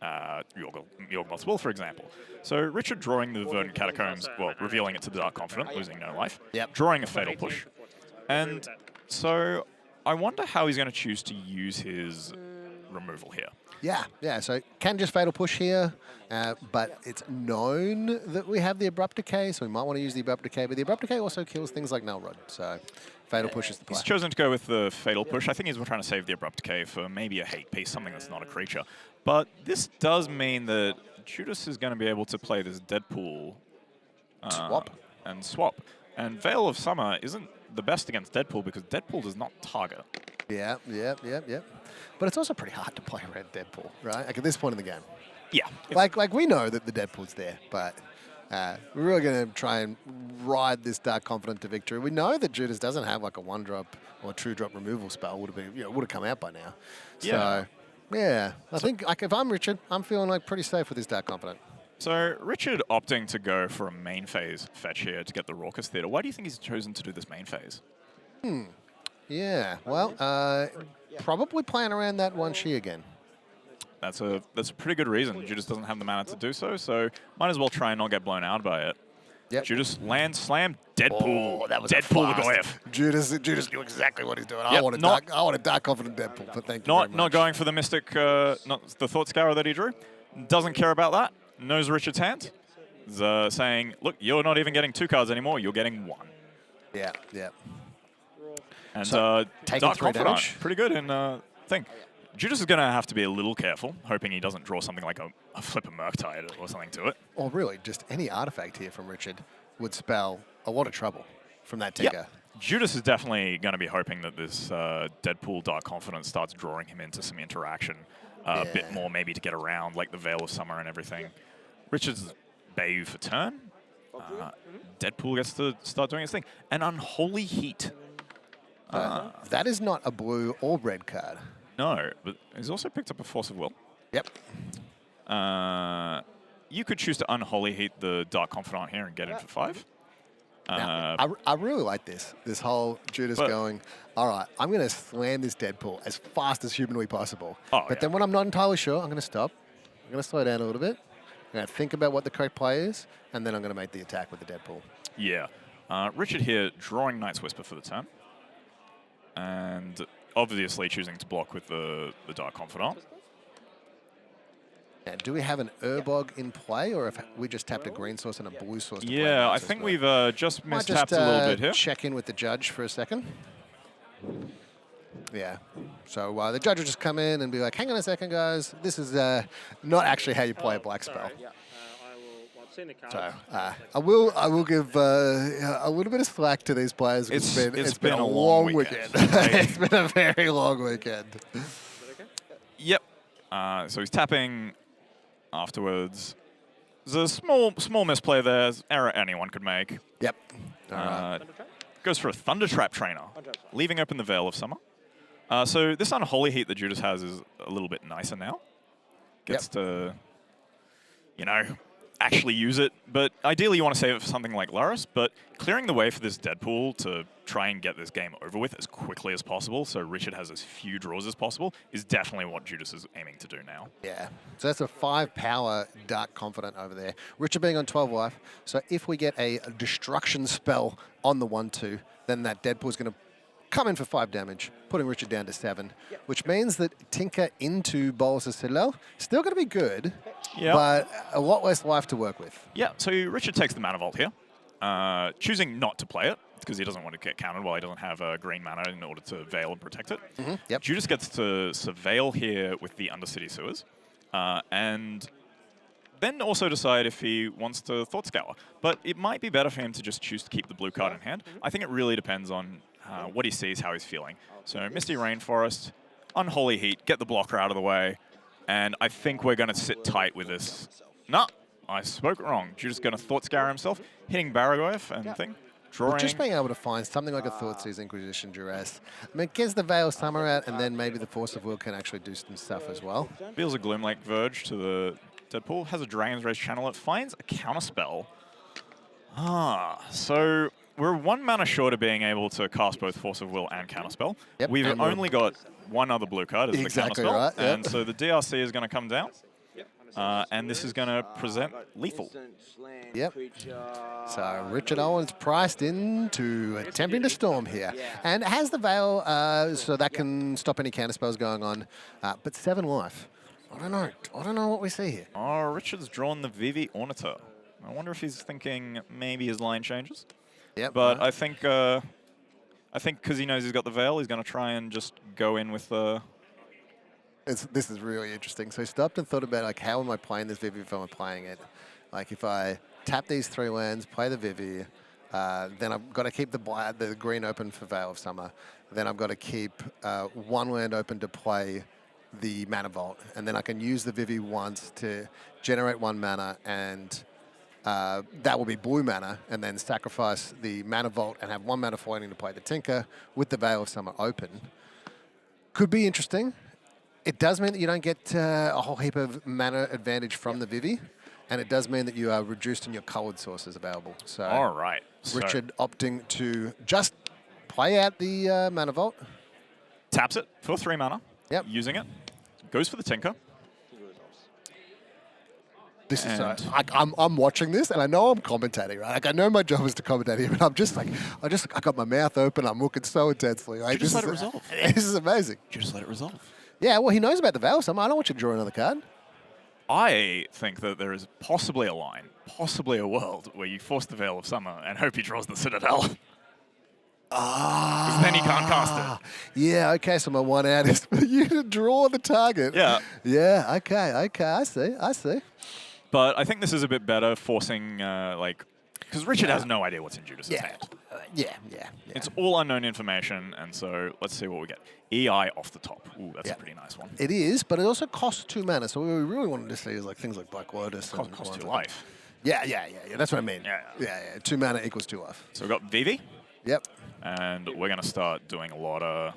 Yawgmoth's Will, for example. So Richard drawing the Verdant Catacombs, well, revealing it to the Dark Confident, losing no life, drawing a Fatal Push. And so I wonder how he's going to choose to use his removal here. Yeah, so can just Fatal Push here, but it's known that we have the Abrupt Decay, so we might want to use the Abrupt Decay, but the Abrupt Decay also kills things like Null Rod, so Fatal Push is the play. He's chosen to go with the Fatal Push. I think he's trying to save the Abrupt Decay for maybe a hate piece, something that's not a creature. But this does mean that Giudes is going to be able to play this Deadpool swap. And swap. And Veil of Summer isn't the best against Deadpool because Deadpool does not target. Yeah. But it's also pretty hard to play around Deadpool, right? Like at this point in the game. Yeah. Like we know that the Deadpool's there, but we're really going to try and ride this Dark Confident to victory. We know that Giudes doesn't have like a 1-drop or 2-drop removal spell. Would have come out by now. Yeah. So yeah, I think if I'm Richard, I'm feeling pretty safe with this Dark Confident. So Richard opting to go for a main phase fetch here to get the Raucous Theatre. Why do you think he's chosen to do this main phase? Yeah, well, probably playing around that 1 again. That's a pretty good reason. Giudes doesn't have the mana to do so might as well try and not get blown out by it. Yep. Giudes land slam Deadpool. Oh, that was Deadpool the fast. Goyf. Judas knew exactly what he's doing. Yep, I want a Dark Confident Deadpool, but thank you very much. Not going for the Mystic, not the Thought Scour that he drew. Doesn't care about that. Knows Richard's hand. Is saying, look, you're not even getting 2 cards anymore. You're getting 1. Yeah. And So, taking Dark 3 Confidant, damage. pretty good in thing. Giudes is going to have to be a little careful, hoping he doesn't draw something like a Flipper Murktide or something to it. Or really, just any artifact here from Richard would spell a lot of trouble from that Tinker. Giudes is definitely going to be hoping that this Deadpool Dark Confidence starts drawing him into some interaction. a bit more maybe to get around, like the Veil of Summer and everything. Richard's Bayou for turn. Deadpool gets to start doing his thing. An Unholy Heat. That is not a blue or red card. No, but he's also picked up a Force of Will. Yep. You could choose to Unholy Heat the Dark Confidant here and get in for 5. Now, I really like this whole Giudes going, all right, I'm going to slam this Deadpool as fast as humanly possible. But then when I'm not entirely sure, I'm going to stop. I'm going to slow down a little bit. I'm going to think about what the correct play is, and then I'm going to make the attack with the Deadpool. Yeah. Richard here drawing Knight's Whisper for the turn. And obviously choosing to block with the Dark Confidant. Now, do we have an Urbog in play, or if we just tapped a green source and a blue source to play? Yeah, I think we've just mistapped a little bit here. Check in with the judge for a second. Yeah. So the judge will just come in and be like, hang on a second, guys. This is not actually how you play a black spell. I've seen the cards. So I will give a little bit of slack to these players. It's been a long weekend. It's been a very long weekend. Yep. So he's tapping afterwards. There's a small misplay there. There's error anyone could make. Yep. Right. Goes for a Thunder Trap Trainer, leaving open the Veil of Summer. So this Unholy Heat that Giudes has is a little bit nicer now. Gets to, actually use it. But ideally you want to save it for something like Lotus, but clearing the way for this Deadpool to try and get this game over with as quickly as possible, so Richard has as few draws as possible, is definitely what Giudes is aiming to do now. Yeah. So that's a 5 power Dark Confidant over there. Richard being on 12 life. So if we get a destruction spell on the 1/2, then that Deadpool is going to come in for 5 damage, putting Richard down to 7, which means that Tinker into Bolas' Citadel still going to be good, but a lot less life to work with. Yeah, so Richard takes the Mana Vault here, choosing not to play it, because he doesn't want to get countered while he doesn't have green mana in order to Veil and protect it. Giudes gets to Surveil here with the Undercity Sewers, and then also decide if he wants to Thought Scour. But it might be better for him to just choose to keep the blue card in hand. I think it really depends on what he sees, how he's feeling. So Misty Rainforest, Unholy Heat, get the blocker out of the way, and I think we're going to sit tight with this. No, I spoke wrong. Giudes going to Thought Scour himself, hitting Baragouth and thing. Drawing. Just being able to find something like a Thoughtseize Inquisition Duress. I mean, it gets the Veil of Summer out, and then maybe the Force of Will can actually do some stuff as well. Deals a Gloomlake Verge to the Deadpool, has a Dragon's Rage Channel. It finds a counterspell. So we're 1 mana short of being able to cast both Force of Will and counterspell. We've only got 1 other blue card as the counterspell, right, and so the DRC is going to come down. And this is going to present lethal. Yep. So Richard Owen's priced into attempting to storm here. And has the Veil, so that can stop any counterspells going on. But 7 life. I don't know what we see here. Oh, Richard's drawn the Vivi Orniter. I wonder if he's thinking maybe his line changes. Yep. But I think because he knows he's got the Veil, he's going to try and just go in with the... This is really interesting. So he stopped and thought about, like, how am I playing this Vivi if I'm playing it? Like, if I tap these 3 lands, play the Vivi, then I've got to keep the green open for Veil of Summer. Then I've got to keep 1 land open to play the Mana Vault. And then I can use the Vivi once to generate 1 mana, and that will be blue mana, and then sacrifice the Mana Vault and have 1 mana floating to play the Tinker with the Veil of Summer open. Could be interesting. It does mean that you don't get a whole heap of mana advantage from the Vivi, and it does mean that you are reduced in your coloured sources available. So all right. Richard opting to just play out the Mana Vault. Taps it for 3 mana. Yep. Using it. Goes for the Tinker. This is I'm watching this, and I know I'm commentating, right? Like, I know my job is to commentate here, but I'm just like, I got my mouth open. I'm looking so intensely. Like, just let it resolve. This is amazing. You just let it resolve. Yeah, well, he knows about the Veil of Summer. I don't want you to draw another card. I think that there is possibly a line, possibly a world where you force the Veil of Summer and hope he draws the Citadel. Because then he can't cast it. Yeah, okay, so my 1 out is for you to draw the target. Yeah. Yeah, okay, I see. But I think this is a bit better, forcing, because Richard has no idea what's in Giudes' hand. Yeah. It's all unknown information, and so let's see what we get. EI off the top. Ooh, that's a pretty nice one. It is, but it also costs 2 mana. So what we really wanted to see is like things like Black Lotus. Cost 2 life. Yeah. That's what I mean. Yeah. 2 mana equals 2 life. So we've got Vivi. Yep. And we're going to start doing a lot of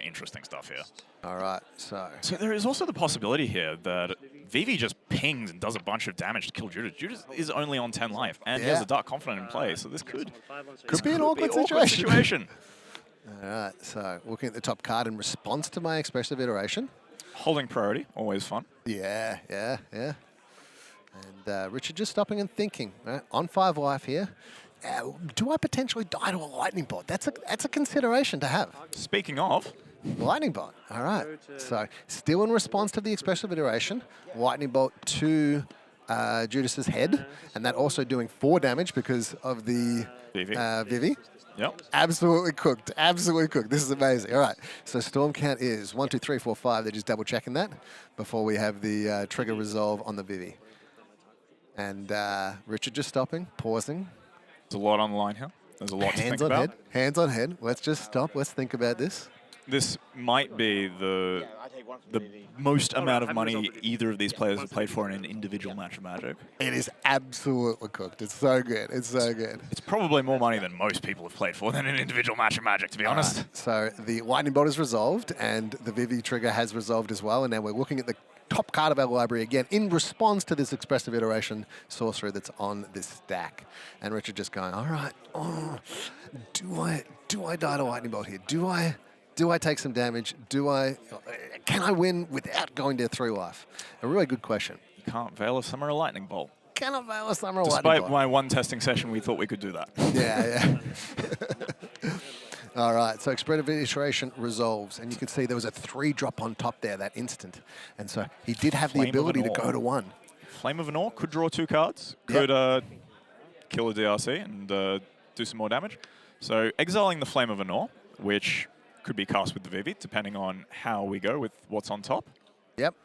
interesting stuff here. All right, so there is also the possibility here that Vivi just pings and does a bunch of damage to kill Giudes. Giudes is only on 10 life, and he has a Dark Confidant in play, so this could be an awkward situation. situation. All right, so looking at the top card in response to my expressive iteration. Holding priority, always fun. Yeah. And Richard just stopping and thinking. Right? On 5 life here. Do I potentially die to a lightning bolt? That's a consideration to have. Speaking of, lightning bolt. All right. So still in response to the expressive iteration, lightning bolt to Giudes' head, and that also doing 4 damage because of the Vivi. Yep. Absolutely cooked. This is amazing. All right. So storm count is 1, 2, 3, 4, 5. They're just double checking that before we have the trigger resolve on the Vivi. And Richard just stopping, pausing. There's a lot on the line here. There's a lot to think about. Hands on head. Let's just stop. Let's think about this. This might be the most amount of money either of these players have played for in an individual match of Magic. It is absolutely cooked. It's so good. It's probably more money than most people have played for than an individual match of Magic, to be honest. Right. So the lightning bolt is resolved, and the Vivi trigger has resolved as well. And now we're looking at the top card of our library again in response to this expressive iteration sorcery that's on this stack. And Richard just going, all right, do I die to lightning bolt here? Do I take some damage? Can I win without going to 3 life? A really good question. You can't Veil of Summer a lightning bolt. Can I Veil of Summer a lightning bolt? Despite my one testing session, we thought we could do that. Yeah. All right, so expressive iteration resolves, and you can see there was a 3-drop on top there that instant, and so he did have the ability to go to 1. Flame of Anor could draw 2 cards, could kill a DRC and do some more damage. So exiling the Flame of Anor, which could be cast with the Vivi, depending on how we go with what's on top. Yep.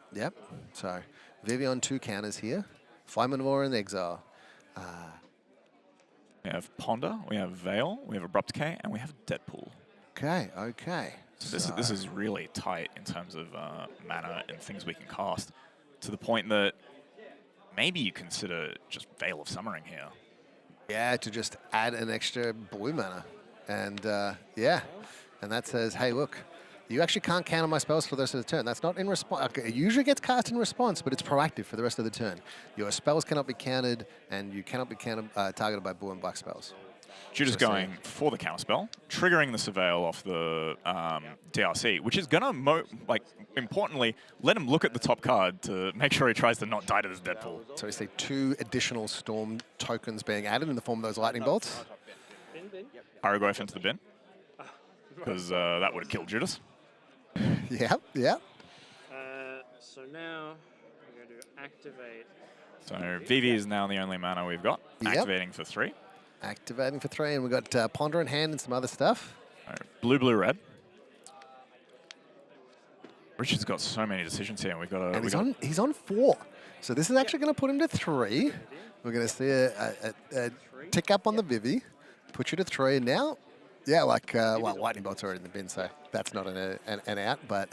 So Vivi on 2 counters here, Flame of Anor in exile. We have Ponder, we have Veil, we have Abrupt Decay, and we have Deadpool. Okay. So this is really tight in terms of mana and things we can cast, to the point that maybe you consider just Veil of Summering here. Yeah, to just add an extra blue mana. And and that says, hey, look, you actually can't counter my spells for the rest of the turn. That's not in response. Okay, it usually gets cast in response, but it's proactive for the rest of the turn. Your spells cannot be countered, and you cannot be targeted by blue and black spells. Judas going for the counterspell, triggering the Surveil off the DRC, which is going to, importantly, let him look at the top card to make sure he tries to not die to this Deadpool. So we see 2 additional storm tokens being added in the form of those lightning bolts. Pyroglyph into the bin, because that would have killed Judas. Yep. So now we're going to activate. So Vivi is now the only mana we've got, activating for 3. Activating for 3, and we've got Ponder in hand and some other stuff. Blue, red. Richard's got so many decisions here. And he's on 4. So this is actually going to put him to 3. We're going to see a tick up on the Vivi, put you to 3 now. Yeah, lightning bolt's already in the bin, so that's not an out. But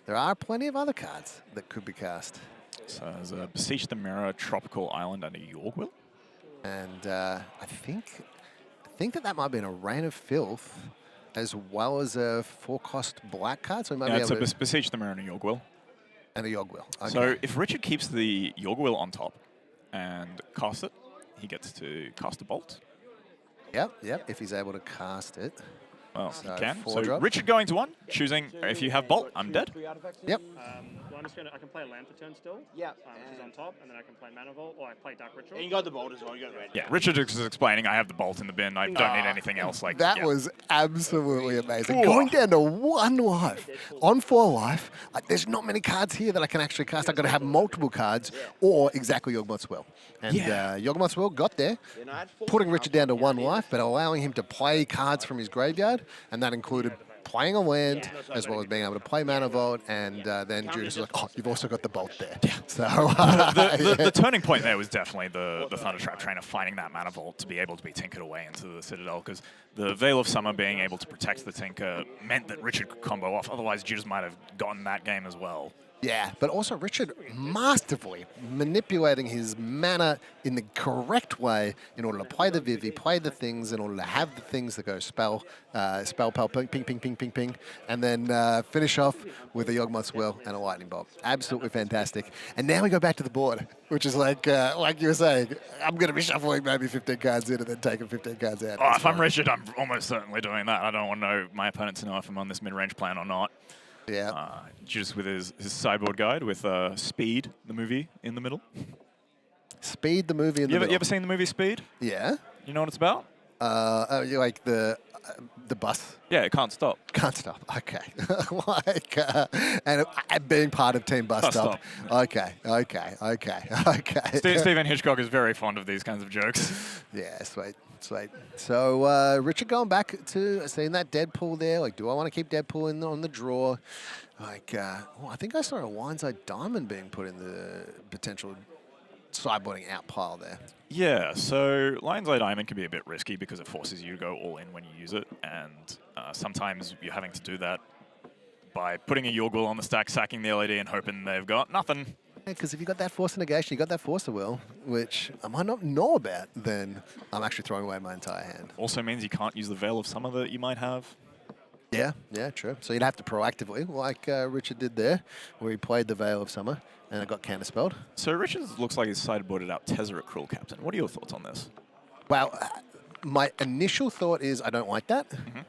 there are plenty of other cards that could be cast. So there's a Beseech the Mirror, Tropical Island, and a Yorgwill. And I think that might be a Rain of Filth, as well as a 4-cost black card. So we might be able to Beseech the Mirror and a Yorgwill. And a Yorgwill. Okay. So if Richard keeps the Yorgwill on top and casts it, he gets to cast a bolt. Yep. If he's able to cast it. Well, So he can. 4 So drop. Richard going to 1, choosing if you have bolt, I'm dead. Yep. Well, I can play Land for turn still. Yeah. Which is on top, and then I can play Mana Vault, or I play Dark Ritual. And you got the bolt as well. You got red. Yeah, Richard is explaining I have the bolt in the bin. I don't need anything else. That was absolutely amazing. Going down to 1 life on 4 life. There's not many cards here that I can actually cast. I've got to have multiple cards or exactly Yawgmoth's Will. And Yawgmoth's Will got there, putting Richard down to 1 life, but allowing him to play cards from his graveyard, and that included playing a land as well as being able to play Mana Vault, and then Giudes is like, oh, you've also got the Bolt there. Yeah. So the turning point there was definitely the Thundertrap Trainer finding that Mana Vault to be able to be tinkered away into the Citadel, because the Veil of Summer being able to protect the Tinker meant that Richard could combo off. Otherwise, Giudes might have gotten that game as well. Yeah, but also Richard masterfully manipulating his mana in the correct way in order to play the Vivi, play the things, in order to have the things that go spell, pal, ping, ping, ping, ping, ping, ping, and then finish off with a Yawgmoth's Will and a Lightning Bolt. Absolutely fantastic. And now we go back to the board, which is like you were saying, I'm going to be shuffling maybe 15 cards in and then taking 15 cards out. Oh, if I'm Richard, I'm almost certainly doing that. I don't want to know my opponent to know if I'm on this mid-range plan or not. Yeah. Just with his sideboard guide with Speed, the movie, in the middle. Speed, the movie in the middle. You ever seen the movie Speed? Yeah. You know what it's about? You like the bus? Yeah, it can't stop. Can't stop. Okay. and being part of Team Bus Stop. Okay. Stephen Hitchcock is very fond of these kinds of jokes. Yeah, sweet. So Richard going back to seeing that Deadpool there. Like, do I want to keep Deadpool on the draw? Like, I think I saw a Lion's Eye Diamond being put in the potential sideboarding out pile there. Yeah, so Lion's Eye Diamond can be a bit risky because it forces you to go all in when you use it, and sometimes you're having to do that by putting a Yawgmoth on the stack, sacking the LED, and hoping they've got nothing. Because if you got that Force of Negation, you got that Force of Will, which I might not know about, then I'm actually throwing away my entire hand. Also means you can't use the Veil of Summer that you might have. Yeah, true. So you'd have to proactively, like Richard did there, where he played the Veil of Summer, and it got counterspelled. So Richard looks like he's sideboarded out Tezzeret Cruel Captain. What are your thoughts on this? Well, my initial thought is I don't like that,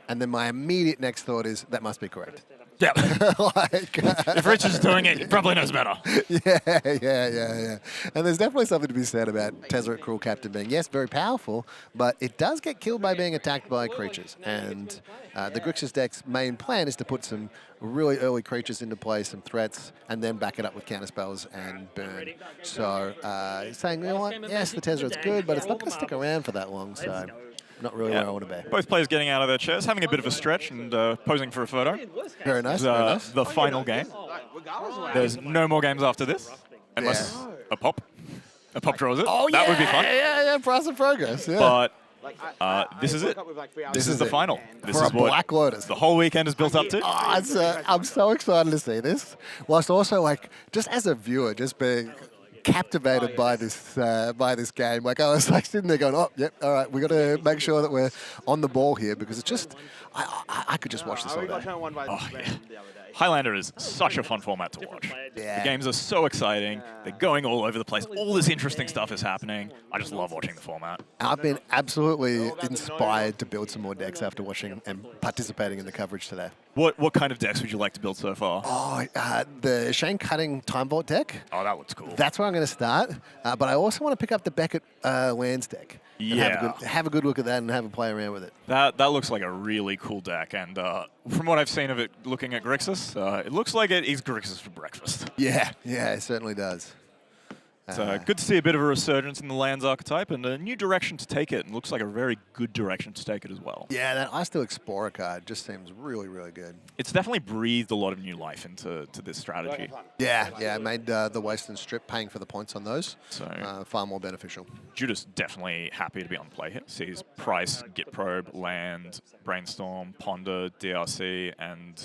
and then my immediate next thought is that must be correct. Yeah. If Richard's doing it, he probably knows better. Yeah. And there's definitely something to be said about Tezzeret Cruel Captain being, yes, very powerful, but it does get killed by being attacked by creatures. And the Grixis deck's main plan is to put some really early creatures into play, some threats, and then back it up with counterspells and burn. So saying, you know what, yes, the Tezzeret's good, but it's not going to stick around for that long, so not really where I want to be. Both players getting out of their chairs, having a bit of a stretch and posing for a photo. Very nice. The final game. There's no more games after this, unless a pop draws it. Oh, that would be fun. Yeah, price of progress. Yeah. But this is it. This is the final. This For is a what Black Lotus. the whole weekend is built up to. I'm so excited to see this. Whilst also, like, just as a viewer, just being captivated by this game. Like, I was like sitting there going, oh, yep, all right, we got to make sure that we're on the ball here, because it's just, I could just watch this all day. Oh, yeah. Highlander is such a fun format to watch. Yeah. The games are so exciting. They're going all over the place. All this interesting stuff is happening. I just love watching the format. I've been absolutely inspired to build some more decks after watching and participating in the coverage today. What kind of decks would you like to build so far? Oh, the Shane Cutting Time Vault deck. Oh, that looks cool. That's where I'm going to start. But I also want to pick up the Beckett Lands deck. Yeah. Have a good look at that and have a play around with it. That looks like a really cool deck. And from what I've seen of it looking at Grixis, it looks like it is Grixis for breakfast. Yeah, it certainly does. So good to see a bit of a resurgence in the lands archetype and a new direction to take it. And looks like a very good direction to take it as well. Yeah, that Ice Explorer card just seems really, really good. It's definitely breathed a lot of new life into this strategy. Yeah, it made the waste and strip paying for the points on those So far more beneficial. Judas definitely happy to be on play here. Sees Price, Git Probe, Land, Brainstorm, Ponder, DRC, and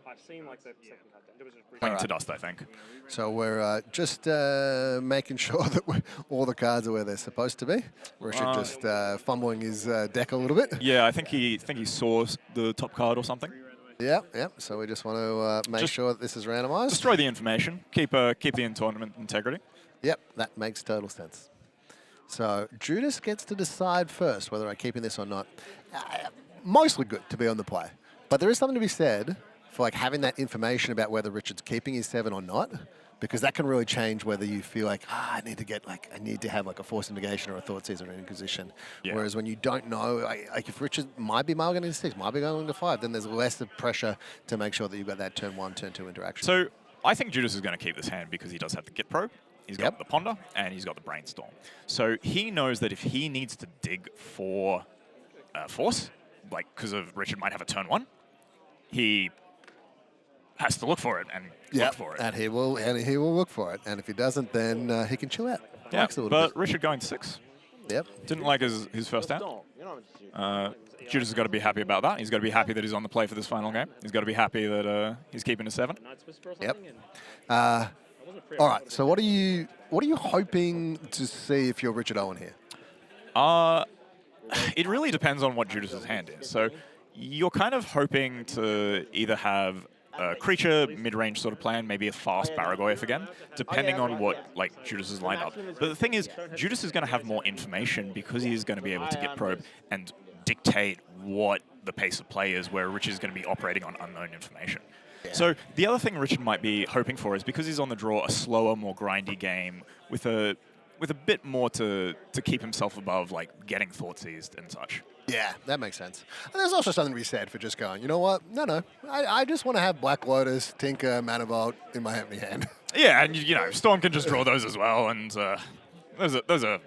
I've seen like the second card. There was a Wing to Dust, I think. So we're just making sure that all the cards are where they're supposed to be. Richard just fumbling his deck a little bit. Yeah, I think he saw the top card or something. Yep. So we just want to make sure that this is randomized. Destroy the information. Keep the in-tournament integrity. Yep, that makes total sense. So Giudes gets to decide first whether I'm keeping this or not. Mostly good to be on the play. But there is something to be said for like having that information about whether Richard's keeping his 7 or not, because that can really change whether you feel like, I need to have like a Force of Negation or a Thoughtseize or an Inquisition. Yeah. Whereas when you don't know, like if Richard might be mulliganing to 6, might be going to 5, then there's less of pressure to make sure that you've got that turn 1, turn 2 interaction. So I think Judas is going to keep this hand because he does have the Git Probe, he's got Yep. the Ponder, and he's got the Brainstorm. So he knows that if he needs to dig for Force, like because of Richard might have a turn 1, he has to look for it and look for it. And he will look for it. And if he doesn't, then he can chill out. Yeah, Relax a little but bit. Richard going 6. Yep. Didn't like his first hand. You're not Judas has got to be happy about that. He's got to be happy that he's on the play for this final game. He's got to be happy that he's keeping a 7. Yep. All right. So what are you hoping to see if you're Richard Owen here? It really depends on what Judas's hand is. So you're kind of hoping to either have a creature mid-range sort of plan, maybe a fast Baragoyf again, depending on what Judas has lined up. But the thing is, Judas is going to have more information because he's going to be able to get probe and dictate what the pace of play is, where Richard is going to be operating on unknown information. Yeah. So the other thing Richard might be hoping for is, because he's on the draw, a slower, more grindy game with a bit more to keep himself above, like getting thought seized and such. Yeah, that makes sense. And there's also something to be said for just going, you know what? No. I just want to have Black Lotus, Tinker, Mana Vault in my empty hand. Yeah, and you know, Storm can just draw those as well, and those are a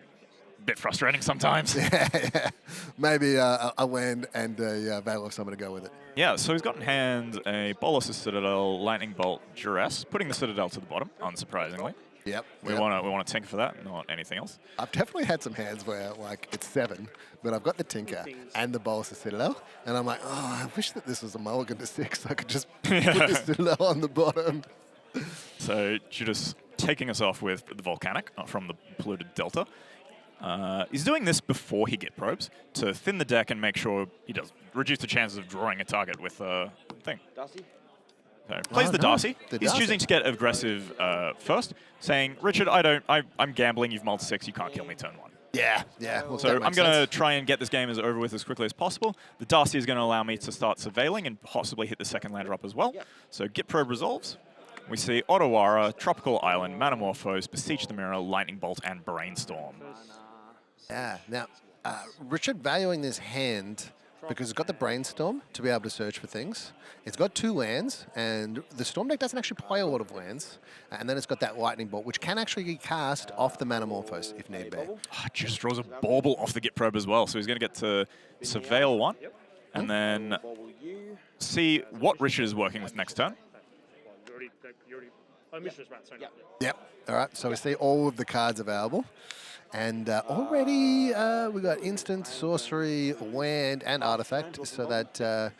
bit frustrating sometimes. Yeah. Maybe a land and a Veil of Summer to go with it. Yeah, so he's got in hand a Bolas' Citadel, Lightning Bolt, Giudes, putting the Citadel to the bottom, unsurprisingly. Yep. We want to tinker for that, not anything else. I've definitely had some hands where like it's 7, but I've got the Tinker and the Bolas of Citadel, and I'm like, oh, I wish that this was a mulligan to 6. So I could just put the Citadel on the bottom. So Giudes taking us off with the Volcanic from the polluted Delta. He's doing this before he get probes to thin the deck and make sure he does reduce the chances of drawing a target with a thing. Darcy? So plays the Darcy. He's choosing to get aggressive first, saying, Richard, I'm gambling, you've mulled 6, you can't kill me turn 1. Yeah. Well, so I'm going to try and get this game over with as quickly as possible. The Darcy is going to allow me to start surveilling and possibly hit the second land drop as well. So Git Probe resolves. We see Otawara, Tropical Island, Manamorphose, Beseech the Mirror, Lightning Bolt, and Brainstorm. Yeah. Now, Richard valuing this hand because it's got the Brainstorm to be able to search for things. It's got 2 lands, and the Storm deck doesn't actually play a lot of lands. And then it's got that Lightning Bolt, which can actually be cast off the Manamorphose if need be. Just draws a Bauble off the Git Probe as well, so he's going to get to Surveil 1, and then see what Richard is working with next turn. Yep. All right, so we see all of the cards available. And already we got instant, sorcery, land, and artifact, so that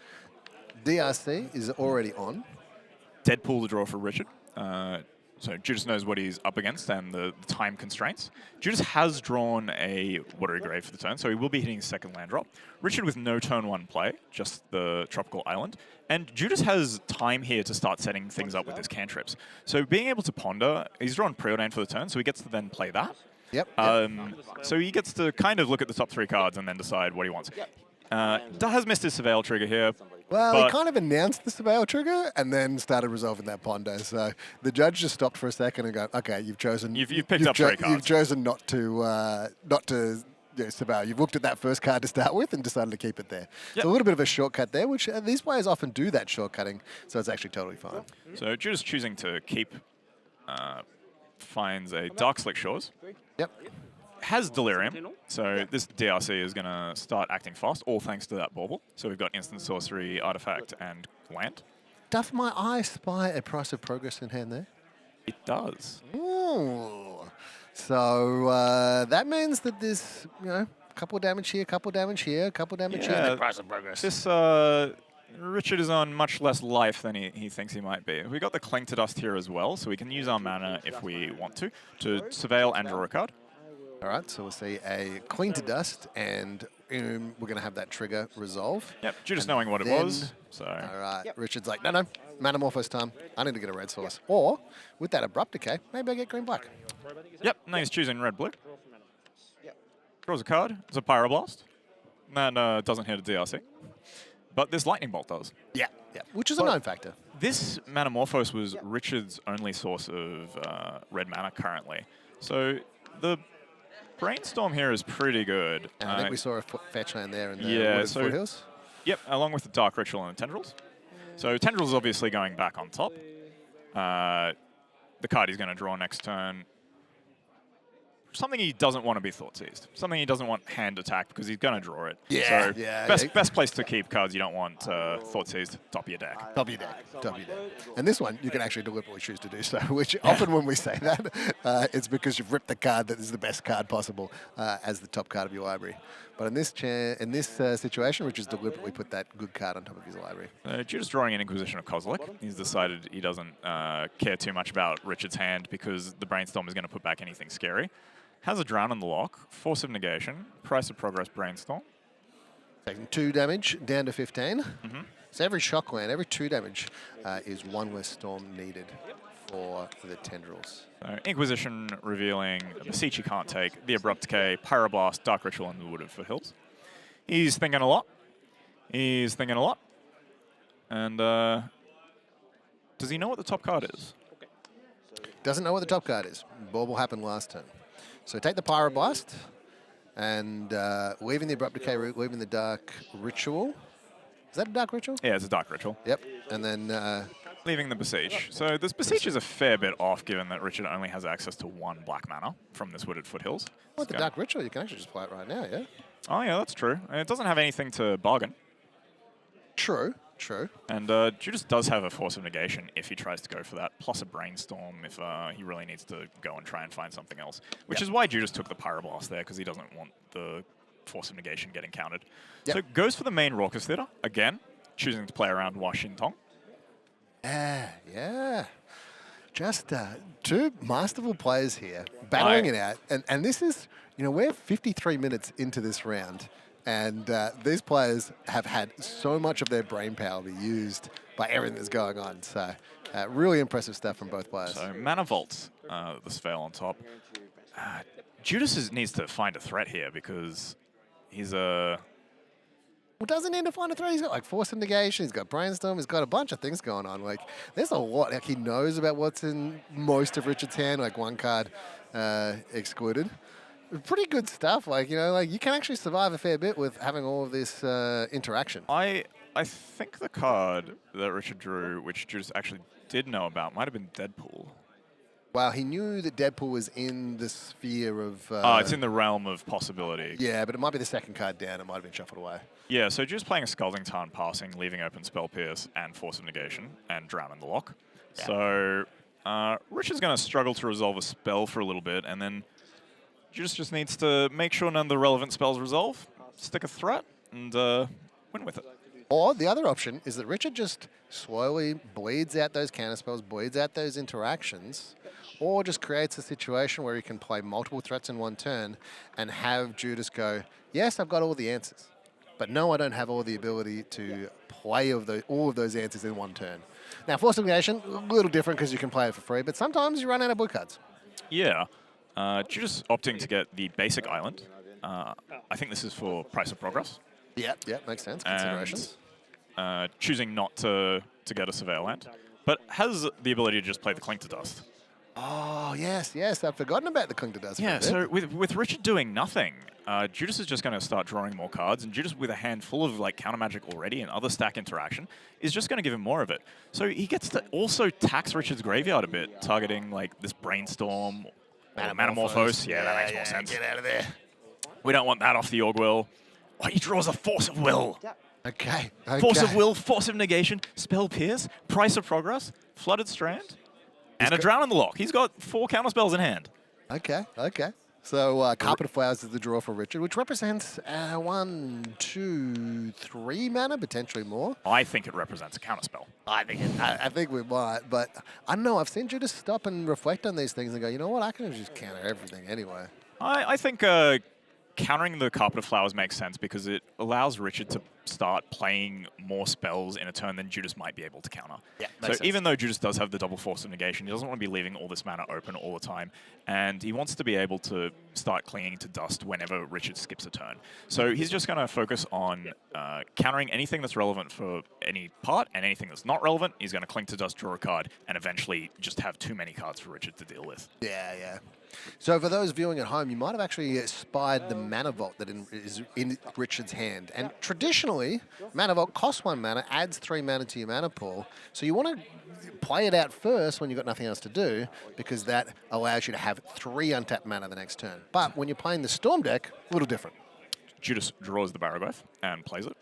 DRC is already on. Deadpool to draw for Richard. So Giudes knows what he's up against and the time constraints. Giudes has drawn a Watery Grave for the turn, so he will be hitting his second land drop. Richard with no turn 1 play, just the Tropical Island. And Giudes has time here to start setting things up with his cantrips. So being able to ponder, he's drawn Preordain for the turn, so he gets to then play that. Yep. So he gets to kind of look at the top 3 cards and then decide what he wants. Has missed his Surveil trigger here. Well, he kind of announced the Surveil trigger and then started resolving that Ponder. So the judge just stopped for a second and go, "Okay, you've chosen. You've picked up 3 cards. You've chosen not to Surveil. You've looked at that first card to start with and decided to keep it there. Yep. So a little bit of a shortcut there, which these players often do that shortcutting. So it's actually totally fine. So Giudes choosing to keep finds a Dark Slick Shores. Yep. Has Delirium, so this DRC is going to start acting fast, all thanks to that Bauble. So we've got Instant Sorcery, Artifact, and Land. Doth my eye spy a Price of Progress in hand there? It does. Ooh. So that means that there's, couple damage here, couple damage here, couple damage here. And Price of Progress. This Richard is on much less life than he thinks he might be. We got the Cling to Dust here as well, so we can use our mana if we want to surveil and draw a card. All right, so we'll see a Cling to Dust, and we're going to have that trigger resolve. Yep, Giudes knowing what it was. So. All right, Richard's like, no, Manamorphose time. I need to get a red source. Or, with that Abrupt Decay, maybe I get green-black. Yep, now he's choosing red-blue. Draws a card. It's a Pyroblast. That doesn't hit a DRC. But this Lightning Bolt does. Yeah, which is a known factor. This Manamorphose was Richard's only source of red mana currently. So the Brainstorm here is pretty good. And I think we saw a fetch land there in the foothills. Yep, along with the Dark Ritual and the Tendrils. So Tendrils is obviously going back on top. The card he's going to draw next turn something he doesn't want to be thought seized. Something he doesn't want hand attack because he's going to draw it. Yeah, so yeah. best place to keep cards you don't want thought seized, top of your deck. Top of your deck, top of your deck. And this one, you can actually deliberately choose to do so, which often when we say that, it's because you've ripped the card that is the best card possible as the top card of your library. But in this situation, Richard's deliberately put that good card on top of his library. Giudes drawing an Inquisition of Kozilek. He's decided he doesn't care too much about Richard's hand because the Brainstorm is going to put back anything scary. Has a Drown in the lock, Force of Negation, Price of Progress Brainstorm. Taking 2 damage down to 15. So every shock land, every 2 damage is 1 less storm needed for the tendrils. Inquisition revealing a Beseech he can't take, the Abrupt Decay, Pyroblast, Dark Ritual, and the Wooded Foothills. He's thinking a lot. He's thinking a lot. And does he know what the top card is? Doesn't know what the top card is. Bauble happened last turn. So take the Pyroblast and leaving the Abrupt Decay route, leaving the Dark Ritual. Is that a Dark Ritual? Yeah, it's a Dark Ritual. Yep. And then leaving the Beseech. So this Beseech is a fair bit off given that Richard only has access to 1 black mana from this Wooded Foothills. with the Dark Ritual, you can actually just play it right now, yeah? Oh, yeah, that's true. And it doesn't have anything to bargain. True, true. And Giudes does have a Force of Negation if he tries to go for that, plus a Brainstorm if he really needs to go and try and find something else. Which is why Giudes took the Pyroblast there, because he doesn't want the Force of Negation getting countered. So goes for the main Raucous Theatre, again, choosing to play around Washington. Yeah. Just 2 masterful players here, battling it out. And this is, we're 53 minutes into this round, and these players have had so much of their brain power be used by everything that's going on. So really impressive stuff from both players. So Mana Vault, the Spell on top. Giudes needs to find a threat here because he's a... Well, doesn't need to find a threat. He's got like Force of Negation, he's got Brainstorm, he's got a bunch of things going on. Like, there's a lot. Like, he knows about what's in most of Richard's hand, like 1 card excluded. Pretty good stuff. Like, you can actually survive a fair bit with having all of this interaction. I think the card that Richard drew, which Giudes actually did know about, might have been Deadpool. Wow, he knew that Deadpool was in the sphere of... it's in the realm of possibility. Yeah, but it might be the second card down. It might have been shuffled away. Yeah, so just playing a Scalding Tarn passing, leaving open Spell Pierce and Force of Negation, and Drown in the lock. Yeah. So Richard's going to struggle to resolve a spell for a little bit, and then just needs to make sure none of the relevant spells resolve, stick a threat, and win with it. Or the other option is that Richard just slowly bleeds out those counter spells, bleeds out those interactions, or just creates a situation where he can play multiple threats in 1 turn and have Giudes go, yes, I've got all the answers, but no, I don't have all the ability to play all of those answers in 1 turn. Now, Force of Negation, a little different because you can play it for free, but sometimes you run out of blue cards. Yeah. Giudes opting to get the basic island. I think this is for Price of Progress. Yep, makes sense. Considerations. And choosing not to get a Surveil land, but has the ability to just play the Clink to Dust. Oh, yes. I've forgotten about the Cling to Dust. Yeah, so with Richard doing nothing, Giudes is just going to start drawing more cards, and Giudes, with a hand full of counter magic already and other stack interaction, is just going to give him more of it. So he gets to also tax Richard's graveyard a bit, targeting this Brainstorm or Manamorphose. Yeah, that makes more sense. Get out of there. We don't want that off the Org Will. Oh, he draws a Force of Will. Okay. Force of Will, Force of Negation, Spell Pierce, Price of Progress, Flooded Strand, and a Drown in the lock. He's got 4 counter spells in hand. Okay. So Carpet of Flowers is the draw for Richard, which represents 1, 2, 3 mana, potentially more. I think it represents a counterspell. I think we might, but I don't know. I've seen Giudes stop and reflect on these things and go, you know what? I can just counter everything anyway. I think countering the Carpet of Flowers makes sense because it allows Richard to start playing more spells in a turn than Giudes might be able to counter. Yeah, so even though Giudes does have the double Force of Negation, he doesn't want to be leaving all this mana open all the time, and he wants to be able to start clinging to dust whenever Richard skips a turn. So he's just going to focus on countering anything that's relevant for any part, and anything that's not relevant, he's going to cling to dust, draw a card, and eventually just have too many cards for Richard to deal with. Yeah. So for those viewing at home, you might have actually spied the Mana Vault that is in Richard's hand. And traditionally, Mana Vault costs 1 mana, adds 3 mana to your mana pool. So you want to play it out first when you've got nothing else to do, because that allows you to have 3 untapped mana the next turn. But when you're playing the Storm deck, a little different. Giudes draws the Baraglyph and plays it.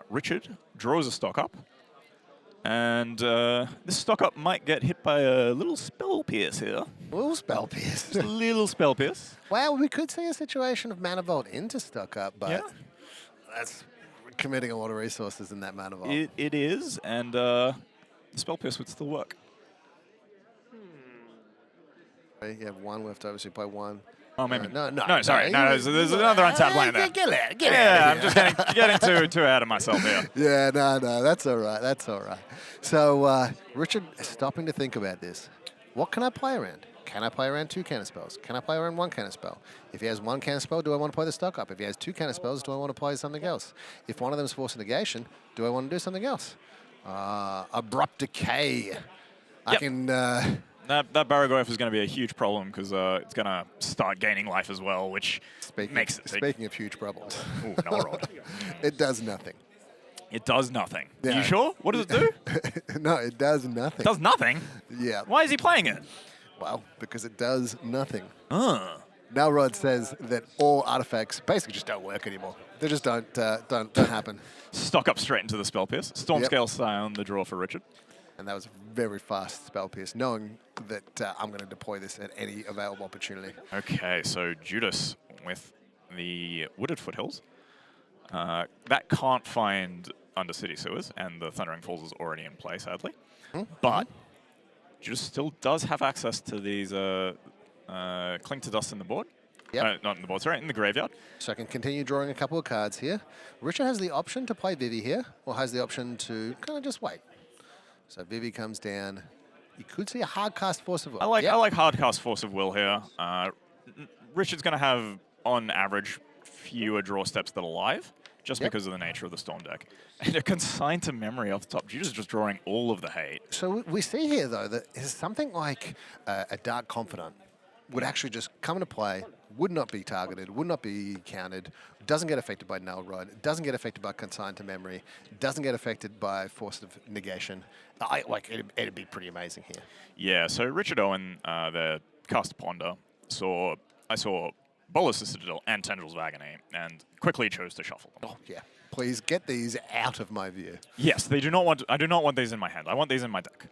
Richard draws a stock up. And this stock up might get hit by a little spell pierce here. A little spell pierce. Just a little spell pierce. Well, we could see a situation of Mana Vault into stock up, but Yeah. that's committing a lot of resources in that Mana Vault. It is, and the spell pierce would still work. You have 1 left over, so you play 1. Oh, maybe. No, Sorry. No, there's another untapped land there. Get out. Yeah, I'm just getting too out of myself here. Yeah, no, that's all right. That's all right. So, Richard is stopping to think about this. What can I play around? Can I play around 2 counter spells? Can I play around 1 counter spell? If he has 1 counter spell, do I want to play the stock up? If he has 2 counter spells, do I want to play something else? If one of them is force of negation, do I want to do something else? Abrupt decay. I Yep. can. That Baraglyph is going to be a huge problem because it's going to start gaining life as well, which makes it. Speaking of huge problems, Ooh, Null-Rod. it does nothing. It does nothing. Yeah. You sure? What does it do? No, it does nothing. It does nothing? Yeah. Why is he playing it? Well, because it does nothing. Uh. Nalrod says that all artifacts basically just don't work anymore. They just don't happen. Stock up straight into the spell pierce. Storm Yep. Scale Scion, the draw for Richard. And that was a very fast spell pierce, knowing that I'm going to deploy this at any available opportunity. Okay, so Giudes with the Wooded Foothills. That can't find under City Sewers, and the Thundering Falls is already in play, sadly. But Giudes still does have access to these Cling to Dust in the board. Yep. Not in the board, sorry, in the graveyard. So I can continue drawing a couple of cards here. Richard has the option to play Vivi here, or has the option to kind of just wait. So Vivi comes down. You could see a hard cast Force of Will. I like hardcast Force of Will here. Richard's going to have, on average, fewer draw steps than alive, just because of the nature of the Storm deck. And a Consign to Memory off the top. Giudes is just drawing all of the hate. So we see here, though, that something like a Dark Confidant would actually just come into play, would not be targeted, would not be countered, doesn't get affected by Null Rod, doesn't get affected by Consign to Memory, doesn't get affected by Force of Negation. It'd be pretty amazing here. Yeah, so Richard Owen, the caster Ponder, I saw Bolus' Citadel and Tendrils of Agony, and quickly chose to shuffle them. Oh, yeah. Please get these out of my view. Yes, they do not want. I do not want these in my hand. I want these in my deck.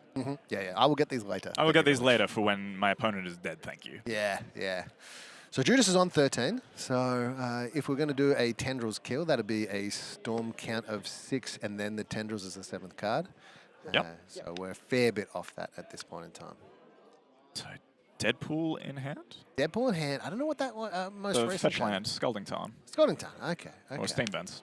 Yeah. I will get these later. I will get these later for when my opponent is dead. Thank you. Yeah. So Giudes is on 13. So if we're going to do a Tendrils kill, that'd be a Storm count of 6, and then the Tendrils is the 7th card. Yep. So we're a fair bit off that at this point in time. So Deadpool in hand. Deadpool in hand. I don't know what that most The recent fetch card- land, Scalding Tarn, Scalding Tarn. Okay. or Steam Vents.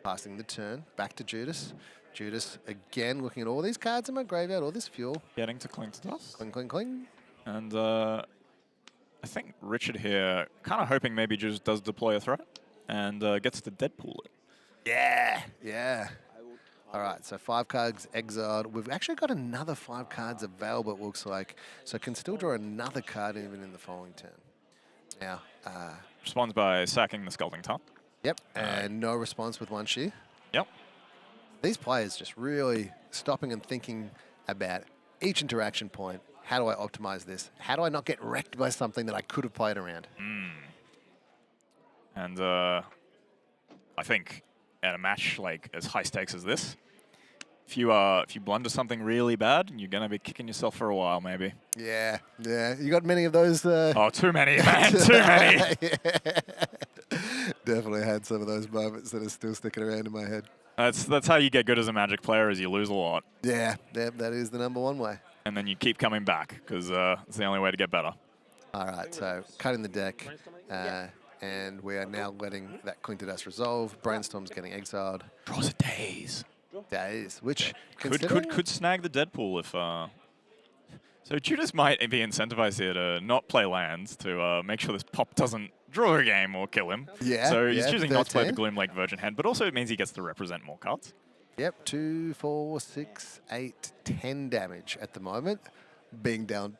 Passing the turn. Back to Giudes. Giudes again looking at all these cards in my graveyard, all this fuel. Getting to Cling to Dust. Cling, cling, cling. And I think Richard here, kind of hoping maybe just does deploy a threat and gets to Deadpool it. Yeah. All right, so 5 cards exiled. We've actually got another 5 cards available, it looks like. So can still draw another card even in the following turn. Now, Responds by sacking the Scalding Tarn. yep, and no response with 1 Shear. Yep. These players just really stopping and thinking about each interaction point. How do I optimize this? How do I not get wrecked by something that I could have played around? And I think at a match like as high stakes as this, if you blunder something really bad, you're gonna be kicking yourself for a while, maybe. Yeah. You got many of those? Oh, too many, man, too many. Definitely had some of those moments that are still sticking around in my head. That's how you get good as a Magic player, is you lose a lot, Yeah, that is the #1 way. and then you keep coming back because it's the only way to get better. All right, so cutting the deck, and we are now letting that Cling to Dust resolve. Brainstorm's getting exiled. Draws a daze. Days, which Could snag the Deadpool if. So Giudes might be incentivized here to not play lands to make sure this pop doesn't draw a game or kill him. Yeah, So he's choosing not to play the 13. Gloom Lake Virgin hand, but also it means he gets to represent more cards. Yep, 2, 4, 6, 8, 10 damage at the moment, being down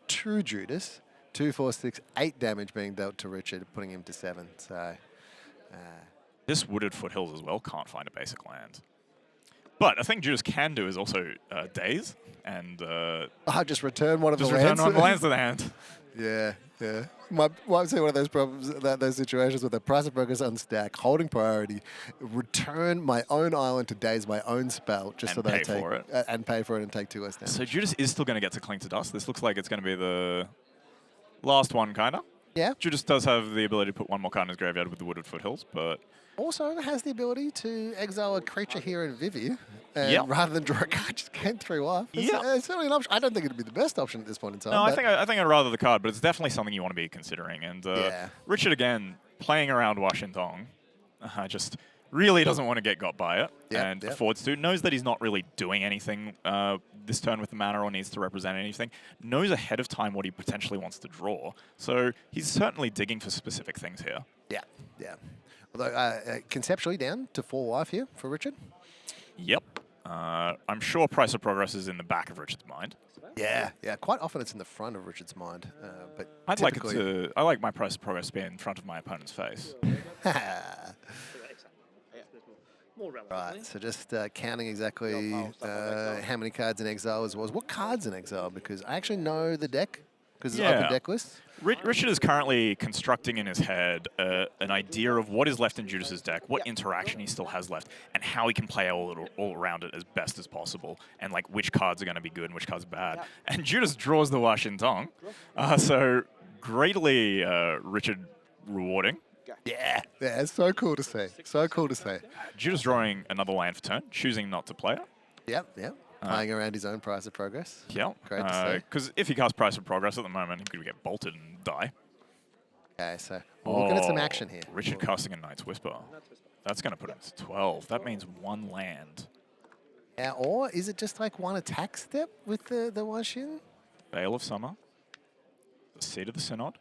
to Giudes. 2, 4, 6, 8 damage being dealt to Richard, putting him to 7. So This Wooded Foothills as well can't find a basic land. But a thing Giudes can do is also daze and Just return one of just the return lands. one of the lands to the hand. Yeah, yeah. Might say one of those problems, those situations with the price of progress unstack, holding priority, return my own island to daze my own spell just so And that I pay take for it. And pay for it and take 2 less damage. So Giudes is still going to get to Cling to Dust. This looks like it's going to be the last one, kind of. Yeah. Judas does have the ability to put one more card in his graveyard with the Wooded Foothills, but Also has the ability to exile a creature here in Vivi, and Yep. rather than draw a card, just gain 3 off. It's, Yep. it's certainly an option. I don't think it'd be the best option at this point in time. no, I but think I'd rather the card, but it's definitely something you want to be considering. And Yeah. Richard again playing around Washington, just really doesn't want to get got by it, Yep, and yep. affords to. Knows that he's not really doing anything this turn with the mana or needs to represent anything. Knows ahead of time what he potentially wants to draw, so he's certainly digging for specific things here. Yeah, yeah. Although conceptually down to 4 life here for Richard. Yep. I'm sure Price of Progress is in the back of Richard's mind. Yeah, yeah. Quite often it's in the front of Richard's mind, but I typically- like my Price of Progress to be in front of my opponent's face. More relevant. Right, so just counting exactly how many cards in exile as was. What cards in exile? Because I actually know the deck, because it's open deck list. Richard is currently constructing in his head an idea of what is left in Giudes' deck, what interaction he still has left, and how he can play all around it as best as possible, and like which cards are going to be good and which cards are bad. And Giudes draws the Washington, so greatly Richard rewarding. Yeah, yeah, it's so cool to see. So cool to see. Giudes drawing another land for turn, choosing not to play it. Yep, yep. Playing around his own price of progress. Yeah, Great to see. because if he casts Price of Progress at the moment, he could get bolted and die. Okay, so we're looking at some action here. Richard casting a Knight's Whisper. That's going to put him to 12. That means 1 land. Yeah, or is it just like 1 attack step with the Washin? Veil of Summer. The Seat of the Synod.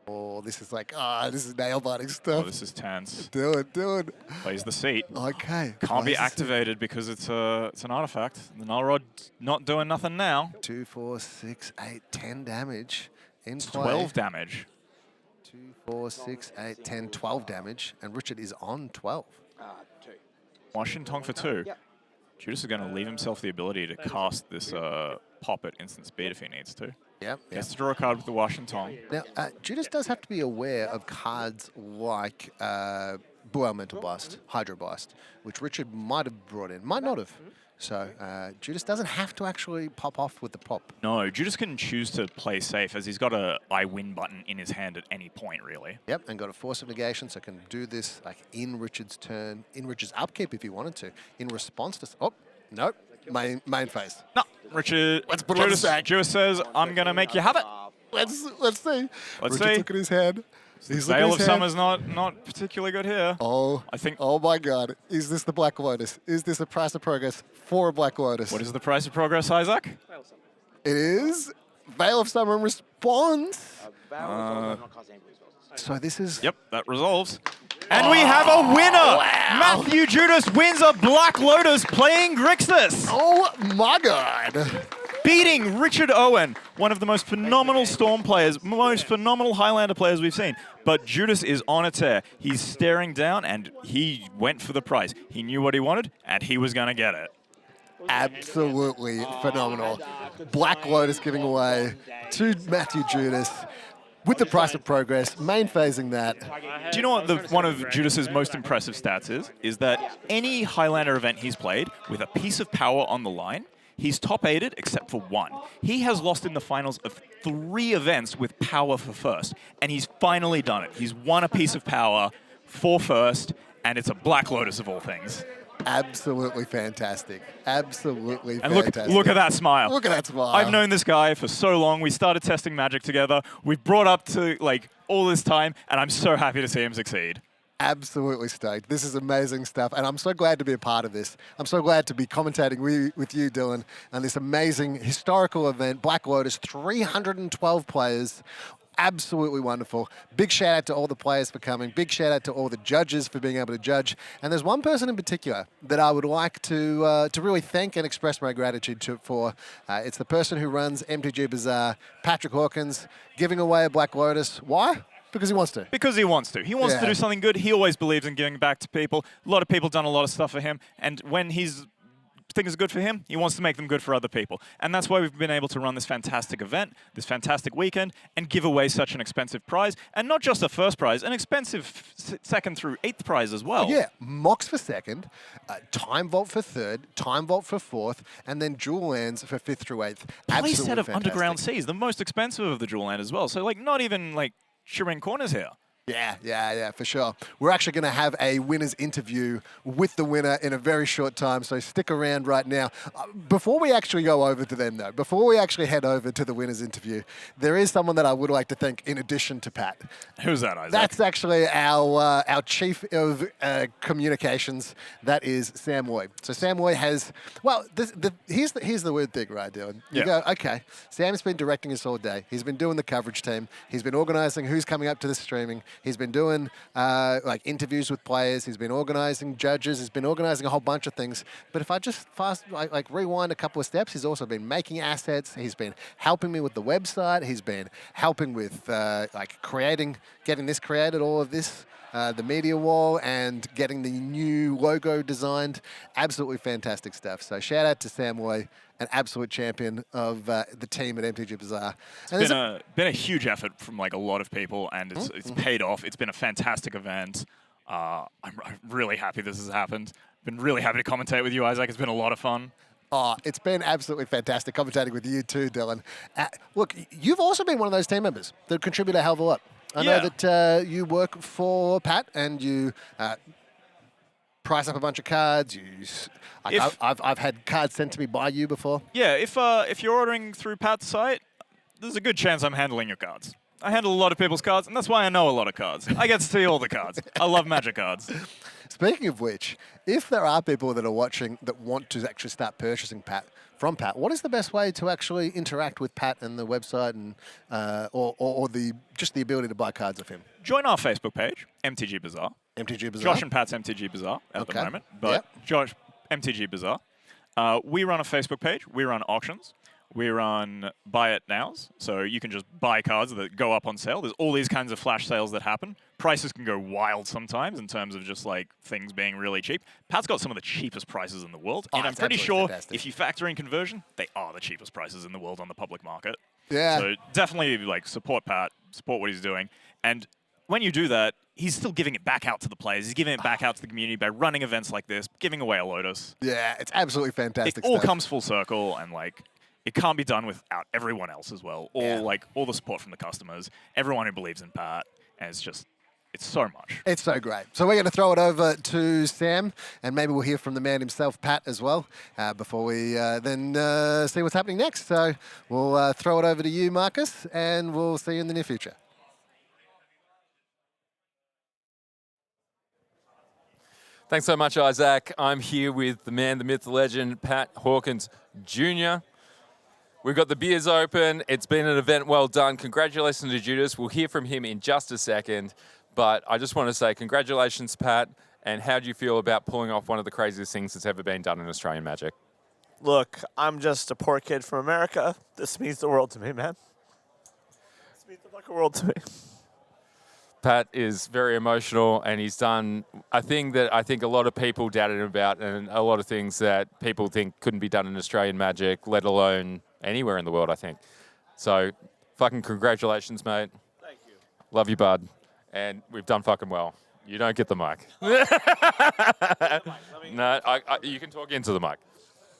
Or this is like, this is nail-biting Oh, stuff. this is tense. Do it, do it. Plays the Seat. Okay. Can't be plays the activated because it's an artifact. The Null Rod's not doing nothing now. 2, 4, 6, 8, 10 damage in play. 12 damage. 2, 4, 6, 8, 10, 12 damage, and Richard is on 12. 2. Washington for 2. Yep. Giudes is going to leave himself the ability to cast this pop at instant speed if he needs to. Yep. He has to draw a card with the Washington. Now, Giudes does have to be aware of cards like Blue Elemental Blast, Hydro Blast, which Richard might have brought in, might not have. So Giudes doesn't have to actually pop off with the pop. No, Giudes can choose to play safe as he's got a I win button in his hand at any point, really. Yep, and got a Force of Negation, so can do this like in Richard's turn, in Richard's upkeep if he wanted to, in response to... Oh, nope, main phase. No, Richard. Let's put it on the Giudes, stack. Giudes says, "I'm gonna make you have it." Let's see. Let's Richard's see. looking at his hand. He's looking at Veil his of hand. Summer's not particularly good here. Oh, I think- Oh my God! Is this the Black Lotus? Is this a Price of Progress for a Black Lotus? What is the Price of Progress, Isaac? It is Veil of Summer in response. Not casting any blue spells. So this is. Yep, that resolves. And we have a winner! Mathew Giudes wins a Black Lotus playing Grixis, Oh my God! beating Richard Owen, one of the most phenomenal Storm players, most phenomenal Highlander players we've seen. But Giudes is on a tear. He's staring down, and he went for the prize. He knew what he wanted, and he was going to get it. Absolutely phenomenal. Black Lotus giving away to Mathew Giudes with the Price of Progress, main phasing that. Do you know what one of Giudes' most impressive stats is that any Highlander event he's played with a piece of power on the line, he's top 8'd except for 1. He has lost in the finals of 3 events with power for first, and he's finally done it. He's won a piece of power for first, and it's a Black Lotus of all things. Absolutely fantastic. Absolutely And fantastic. look at that smile. Look at that smile. I've known this guy for so long. We started testing Magic together. We've brought up to like all this time, and I'm so happy to see him succeed. Absolutely stoked. This is amazing stuff, and I'm so glad to be a part of this. I'm so glad to be commentating with you, Dylan, on this amazing historical event. Black Lotus, 312 players. Absolutely wonderful. Big shout out to all the players for coming. Big shout out to all the judges for being able to judge. And there's one person in particular that I would like to really thank and express my gratitude for. It's the person who runs MTG Bazaar, Patrick Hawkins, giving away a Black Lotus. Why? Because he wants to. Because he wants to. He wants to Yeah. do something good. He always believes in giving back to people. A lot of people done a lot of stuff for him, and when he's things are good for him, he wants to make them good for other people. And that's why we've been able to run this fantastic event, this fantastic weekend, and give away such an expensive prize. And not just a first prize, an expensive second through 8th prize as well. Yeah, Mox for second, Time Vault for third, Time Vault for fourth, and then Dual Lands for 5th through 8th. Play set of fantastic. Underground Seas, the most expensive of the Dual Land as well. So like not even like Shirin corners here. Yeah, for sure. We're actually going to have a winner's interview with the winner in a very short time, so stick around right now. Before we actually go over to them, though, before we actually head over to the winner's interview, there is someone that I would like to thank in addition to Pat. Who's that, Isaac? That's actually our chief of communications. That is Sam Woy. So Sam Woy has, well, here's the weird thing, right, Dylan? You go, okay, Sam's been directing us all day. He's been doing the coverage team. He's been organising who's coming up to the streaming. He's been doing like interviews with players. He's been organising judges. He's been organising a whole bunch of things. But if I just rewind a couple of steps, he's also been making assets. He's been helping me with the website. He's been helping with getting this created, all of this. The media wall and getting the new logo designed. Absolutely fantastic stuff. So shout out to Sam Woy, an absolute champion of the team at MTG Bazaar. It's been a huge effort from like a lot of people, and it's paid off. It's been a fantastic event. I'm really happy this has happened. Been really happy to commentate with you, Isaac. It's been a lot of fun. Oh, it's been absolutely fantastic commentating with you too, Dylan. Look, you've also been one of those team members that contribute a hell of a lot. I know that you work for Pat and you price up a bunch of cards. I've had cards sent to me by you before. Yeah, if you're ordering through Pat's site, there's a good chance I'm handling your cards. I handle a lot of people's cards, and that's why I know a lot of cards. I get to see all the cards. I love Magic cards. Speaking of which, if there are people that are watching that want to actually start purchasing from Pat, what is the best way to actually interact with Pat and the website and or just the ability to buy cards of him? Join our Facebook page, MTG Bazaar. MTG Bazaar. Josh and Pat's MTG Bazaar at the moment, but Yep. Josh, MTG Bazaar. We run a Facebook page. We run auctions. We run buy it nows, so you can just buy cards that go up on sale. There's all these kinds of flash sales that happen. Prices can go wild sometimes in terms of just like things being really cheap. Pat's got some of the cheapest prices in the world, and I'm pretty sure if you factor in conversion, they are the cheapest prices in the world on the public market. Yeah. So definitely like support Pat, support what he's doing, and when you do that, he's still giving it back out to the players. He's giving it back out to the community by running events like this, giving away a Lotus. Yeah, it's absolutely fantastic. It all comes full circle, and like. It can't be done without everyone else as well. All the support from the customers, everyone who believes in Pat, and it's so much. It's so great. So we're going to throw it over to Sam, and maybe we'll hear from the man himself, Pat, as well, before we then see what's happening next. So we'll throw it over to you, Marcus, and we'll see you in the near future. Thanks so much, Isaac. I'm here with the man, the myth, the legend, Pat Hawkins Jr. We've got the beers open. It's been an event well done. Congratulations to Giudes. We'll hear from him in just a second. But I just want to say congratulations, Pat. And how do you feel about pulling off one of the craziest things that's ever been done in Australian Magic? Look, I'm just a poor kid from America. This means the world to me, man. This means the fucking world to me. Pat is very emotional, and he's done a thing that I think a lot of people doubted him about, and a lot of things that people think couldn't be done in Australian Magic, let alone anywhere in the world, I think. So, fucking congratulations, mate. Thank you. Love you, bud. And we've done fucking well. You don't get the mic. No, you can talk into the mic.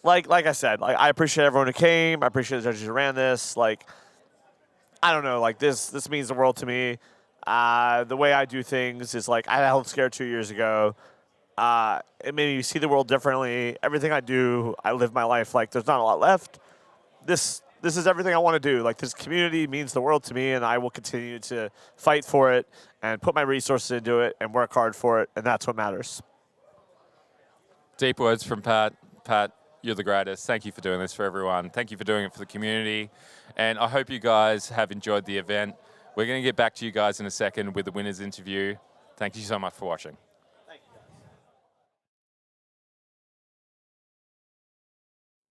Like I said, I appreciate everyone who came. I appreciate the judges who ran this. I don't know, this means the world to me. The way I do things is I had a health scare 2 years ago. It made me see the world differently. Everything I do, I live my life there's not a lot left. This is everything I want to do. This community means the world to me, and I will continue to fight for it and put my resources into it and work hard for it, and that's what matters. Deep words from Pat. Pat, you're the greatest. Thank you for doing this for everyone. Thank you for doing it for the community. And I hope you guys have enjoyed the event. We're going to get back to you guys in a second with the winners interview. Thank you so much for watching.